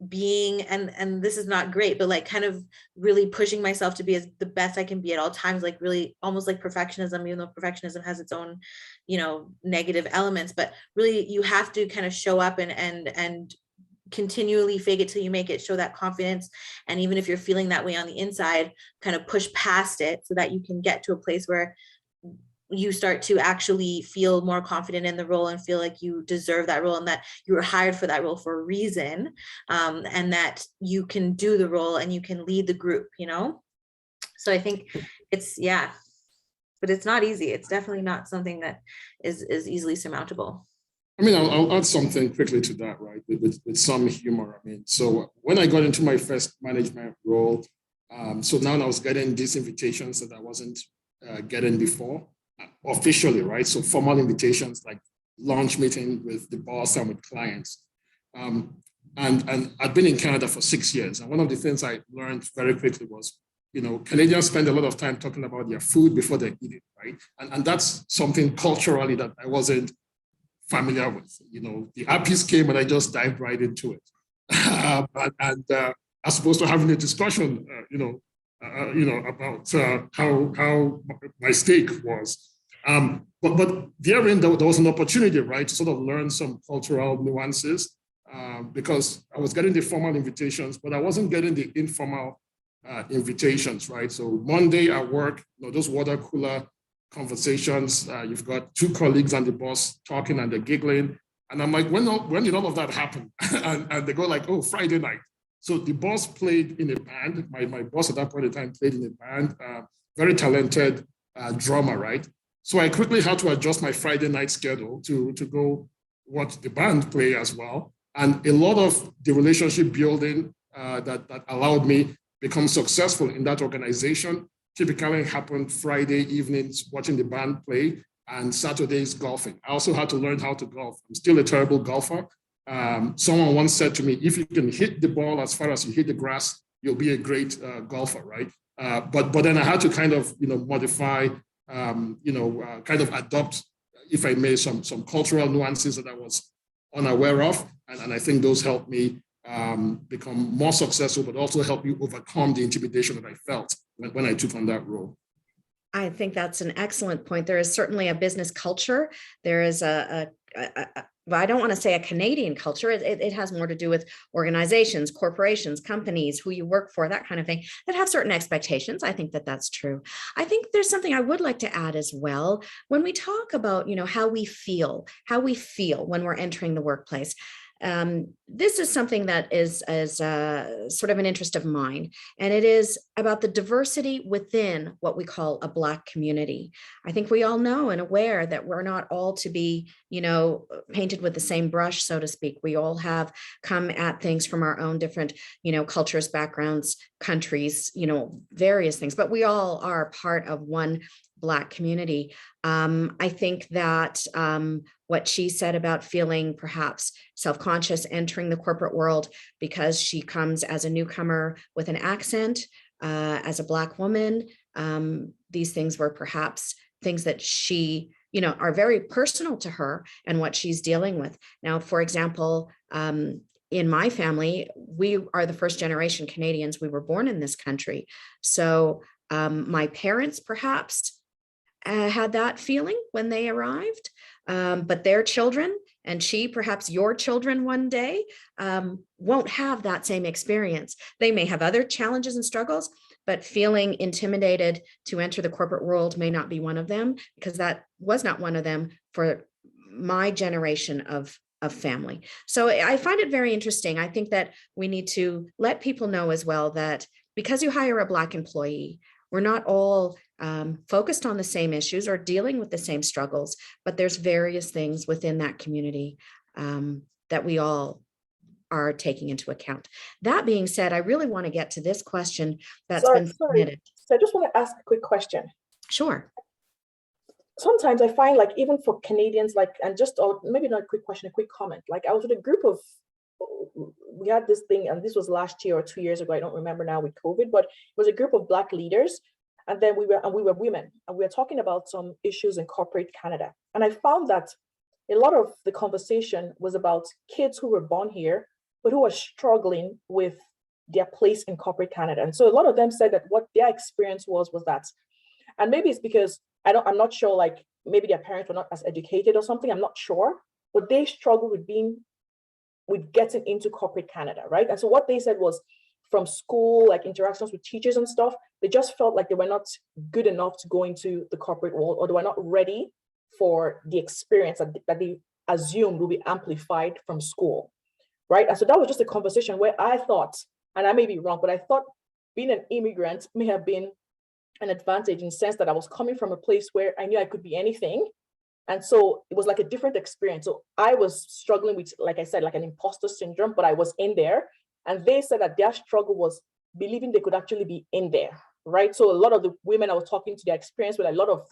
being, and this is not great, but like kind of really pushing myself to be as the best I can be at all times, like really almost like perfectionism, even though perfectionism has its own, negative elements, but really you have to kind of show up and continually fake it till you make it, show that confidence. And even if you're feeling that way on the inside, kind of push past it so that you can get to a place where you start to actually feel more confident in the role and feel like you deserve that role, and that you were hired for that role for a reason, and that you can do the role and you can lead the group, So I think it's, yeah, but it's not easy. It's definitely not something that is easily surmountable. I mean, I'll add something quickly to that, right, with some humor. I mean, so when I got into my first management role, so now I was getting these invitations that I wasn't getting before. Officially, right? So formal invitations like lunch meeting with the boss and with clients. And I've been in Canada for 6 years. And one of the things I learned very quickly was, Canadians spend a lot of time talking about their food before they eat it, right? And that's something culturally that I wasn't familiar with. The APIs came and I just dived right into it. As opposed to having a discussion, about how my steak was. But therein, there was an opportunity, right, to sort of learn some cultural nuances, because I was getting the formal invitations, but I wasn't getting the informal invitations, right? So Monday at work, those water cooler conversations, you've got two colleagues and the boss talking and they're giggling. And I'm like, when did all of that happen? and they go like, oh, Friday night. So the boss played in a band. My boss at that point in time played in a band, very talented drummer, right? So I quickly had to adjust my Friday night schedule to go watch the band play as well. And a lot of the relationship building that allowed me become successful in that organization typically happened Friday evenings watching the band play and Saturdays golfing. I also had to learn how to golf. I'm still a terrible golfer. Someone once said to me, if you can hit the ball as far as you hit the grass, you'll be a great golfer, right? But then I had to kind of, modify, kind of adopt, if I may, some cultural nuances that I was unaware of. And I think those helped me become more successful, but also help me overcome the intimidation that I felt when I took on that role. I think that's an excellent point. There is certainly a business culture. There is well, I don't want to say a Canadian culture. It has more to do with organizations, corporations, companies, who you work for, that kind of thing, that have certain expectations. I think that that's true. I think there's something I would like to add as well. When we talk about, how we feel when we're entering the workplace, this is something that is sort of an interest of mine, and it is about the diversity within what we call a Black community. I think we all know and aware that we're not all to be, painted with the same brush, so to speak. We all have come at things from our own different, cultures, backgrounds, countries, various things, but we all are part of one Black community. I think that what she said about feeling perhaps self-conscious entering the corporate world because she comes as a newcomer with an accent, as a Black woman, these things were perhaps things that she, are very personal to her and what she's dealing with. Now, for example, in my family, we are the first generation Canadians. We were born in this country. So my parents perhaps had that feeling when they arrived, but their children, and she, perhaps your children one day, won't have that same experience. They may have other challenges and struggles, but feeling intimidated to enter the corporate world may not be one of them, because that was not one of them for my generation of family. So I find it very interesting. I think that we need to let people know as well that because you hire a Black employee, we're not all focused on the same issues or dealing with the same struggles, but there's various things within that community that we all are taking into account. That being said, I really want to get to this question that's been submitted. So I just want to ask a quick question. Sure. Sometimes I find, like, even for Canadians, like, and just, or maybe not a quick question, a quick comment. Like, I was with a group of, we had this thing, and this was last year or 2 years ago, I don't remember now with COVID, but it was a group of Black leaders. And then we were women, and we were talking about some issues in corporate Canada. And I found that a lot of the conversation was about kids who were born here, but who are struggling with their place in corporate Canada. And so a lot of them said that what their experience was that, and maybe it's because I'm not sure, like maybe their parents were not as educated or something, I'm not sure, but they struggle with getting into corporate Canada, right? And so what they said was from school, like interactions with teachers and stuff, they just felt like they were not good enough to go into the corporate world, or they were not ready for the experience that they assumed will be amplified from school. Right. And so that was just a conversation where I thought, and I may be wrong, but I thought being an immigrant may have been an advantage in the sense that I was coming from a place where I knew I could be anything. And so it was like a different experience. So I was struggling with, like I said, like an imposter syndrome, but I was in there. And they said that their struggle was believing they could actually be in there. Right. So a lot of the women I was talking to, their experience with a lot of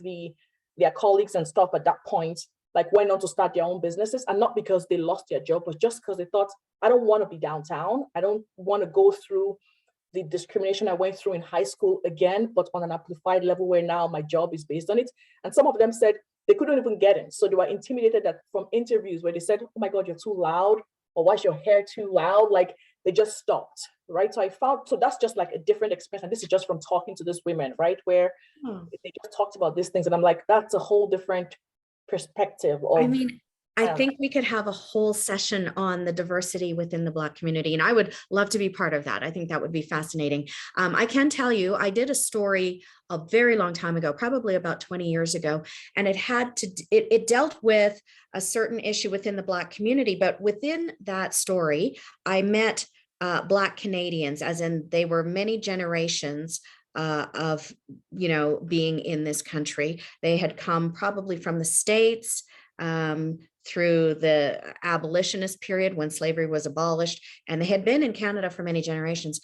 their colleagues and stuff at that point, like went on to start their own businesses, and not because they lost their job, but just because they thought, I don't want to be downtown. I don't want to go through the discrimination I went through in high school again, but on an amplified level where now my job is based on it. And some of them said they couldn't even get in. So they were intimidated that from interviews where they said, oh my God, you're too loud, or why is your hair too loud? Like they just stopped, right? So I found, so that's just like a different experience. And this is just from talking to these women, right? Where they just talked about these things. And I'm like, that's a whole different perspective of, I mean, I think we could have a whole session on the diversity within the Black community, and I would love to be part of that. I think that would be fascinating. I can tell you, I did a story a very long time ago, probably about 20 years ago, and it dealt with a certain issue within the Black community, but within that story, I met Black Canadians, as in they were many generations of, being in this country. They had come probably from the States, through the abolitionist period when slavery was abolished, and they had been in Canada for many generations.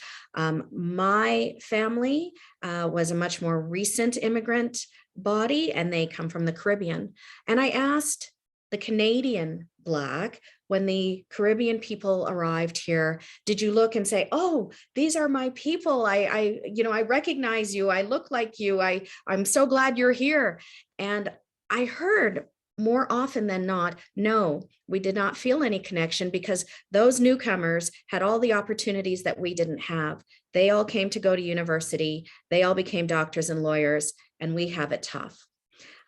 My family was a much more recent immigrant body, and they come from the Caribbean. And I asked the Canadian Black, when the Caribbean people arrived here, did you look and say, oh, these are my people. I recognize you. I look like you. I'm so glad you're here. And I heard more often than not, no, we did not feel any connection because those newcomers had all the opportunities that we didn't have. They all came to go to university. They all became doctors and lawyers, and we have it tough.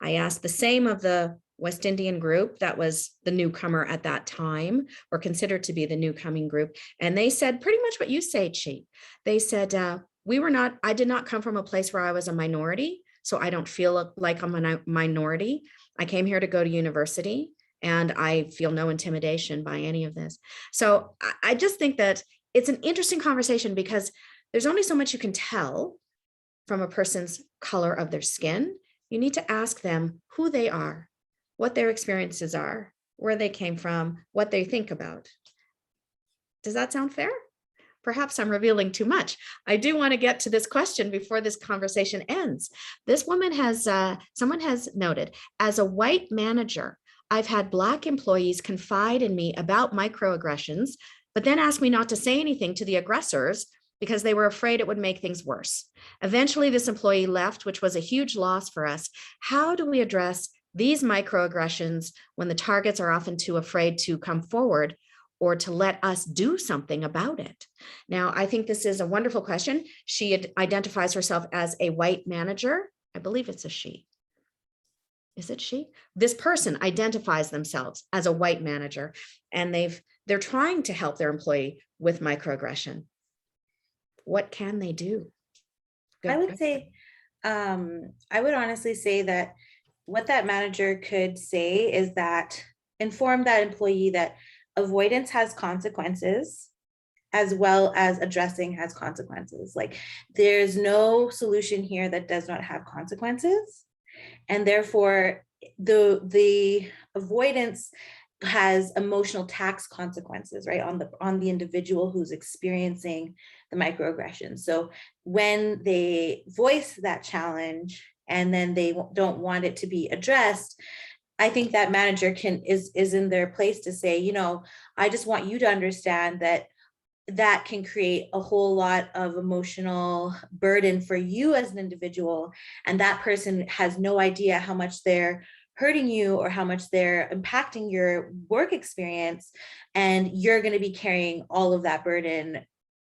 I asked the same of the West Indian group that was the newcomer at that time, or considered to be the newcoming group. And they said pretty much what you say, Chi. They said, I did not come from a place where I was a minority, so I don't feel like I'm a minority. I came here to go to university, and I feel no intimidation by any of this. So I just think that it's an interesting conversation because there's only so much you can tell from a person's color of their skin. You need to ask them who they are, what their experiences are, where they came from, what they think about. Does that sound fair? Perhaps I'm revealing too much. I do want to get to this question before this conversation ends. This woman someone has noted, as a white manager, I've had Black employees confide in me about microaggressions, but then ask me not to say anything to the aggressors because they were afraid it would make things worse. Eventually, this employee left, which was a huge loss for us. How do we address these microaggressions when the targets are often too afraid to come forward or to let us do something about it? Now, I think this is a wonderful question. She identifies herself as a white manager. I believe it's a she. is it she? This person identifies themselves as a white manager, and they're trying to help their employee with microaggression. What can they do? I would say, I would honestly say that what that manager could say is that inform that employee that avoidance has consequences, as well as addressing has consequences. Like, there's no solution here that does not have consequences. And therefore, the avoidance has emotional tax consequences, right, on the individual who's experiencing the microaggression. So when they voice that challenge and then they don't want it to be addressed, I think that manager is in their place to say, you know, I just want you to understand that can create a whole lot of emotional burden for you as an individual. And that person has no idea how much they're hurting you or how much they're impacting your work experience. And you're going to be carrying all of that burden,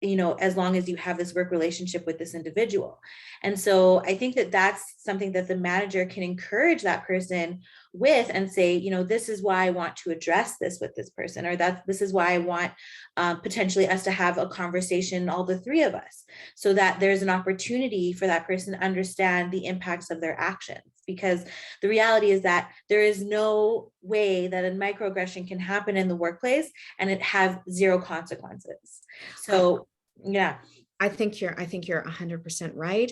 you know, as long as you have this work relationship with this individual. And so I think that that's something that the manager can encourage that person with and say, you know, this is why I want to address this with this person, or this is why I want potentially us to have a conversation, all the three of us, so that there's an opportunity for that person to understand the impacts of their actions. Because the reality is that there is no way that a microaggression can happen in the workplace and it have zero consequences. So yeah, I think you're 100% right.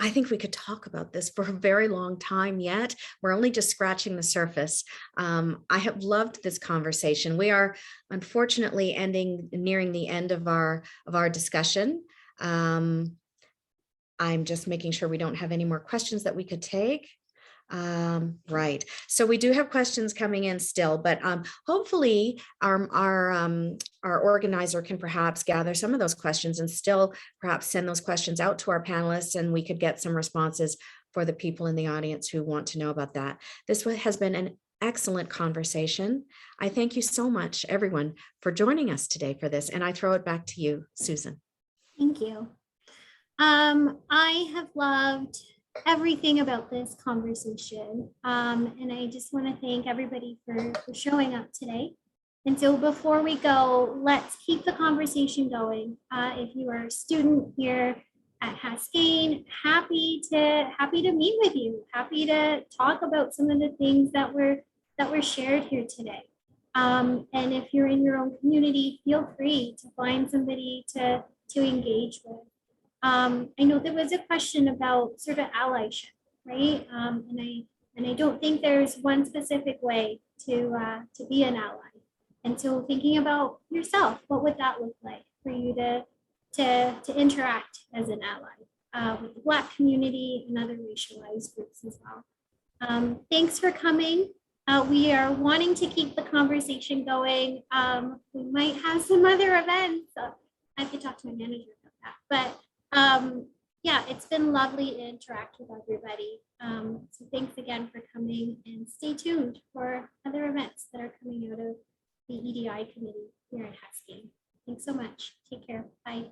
I think we could talk about this for a very long time yet. We're only just scratching the surface. I have loved this conversation. We are unfortunately nearing the end of our discussion. I'm just making sure we don't have any more questions that we could take. Right. So we do have questions coming in still, but hopefully our organizer can perhaps gather some of those questions and still perhaps send those questions out to our panelists, and we could get some responses for the people in the audience who want to know about that. This has been an excellent conversation. I thank you so much, everyone, for joining us today for this, and I throw it back to you, Susan. Thank you. I have loved everything about this conversation. And I just want to thank everybody for showing up today. And so before we go, let's keep the conversation going. If you are a student here at Haskayne, happy to meet with you, happy to talk about some of the things that were shared here today. And if you're in your own community, feel free to find somebody to engage with. I know there was a question about sort of allyship, right? And I don't think there's one specific way to be an ally. And so thinking about yourself, what would that look like for you to interact as an ally with the Black community and other racialized groups as well. Thanks for coming. We are wanting to keep the conversation going. We might have some other events. I could talk to my manager about that, but yeah, it's been lovely to interact with everybody. So thanks again for coming, and stay tuned for other events that are coming out of the EDI committee here at Haskayne. Thanks so much. Take care. Bye.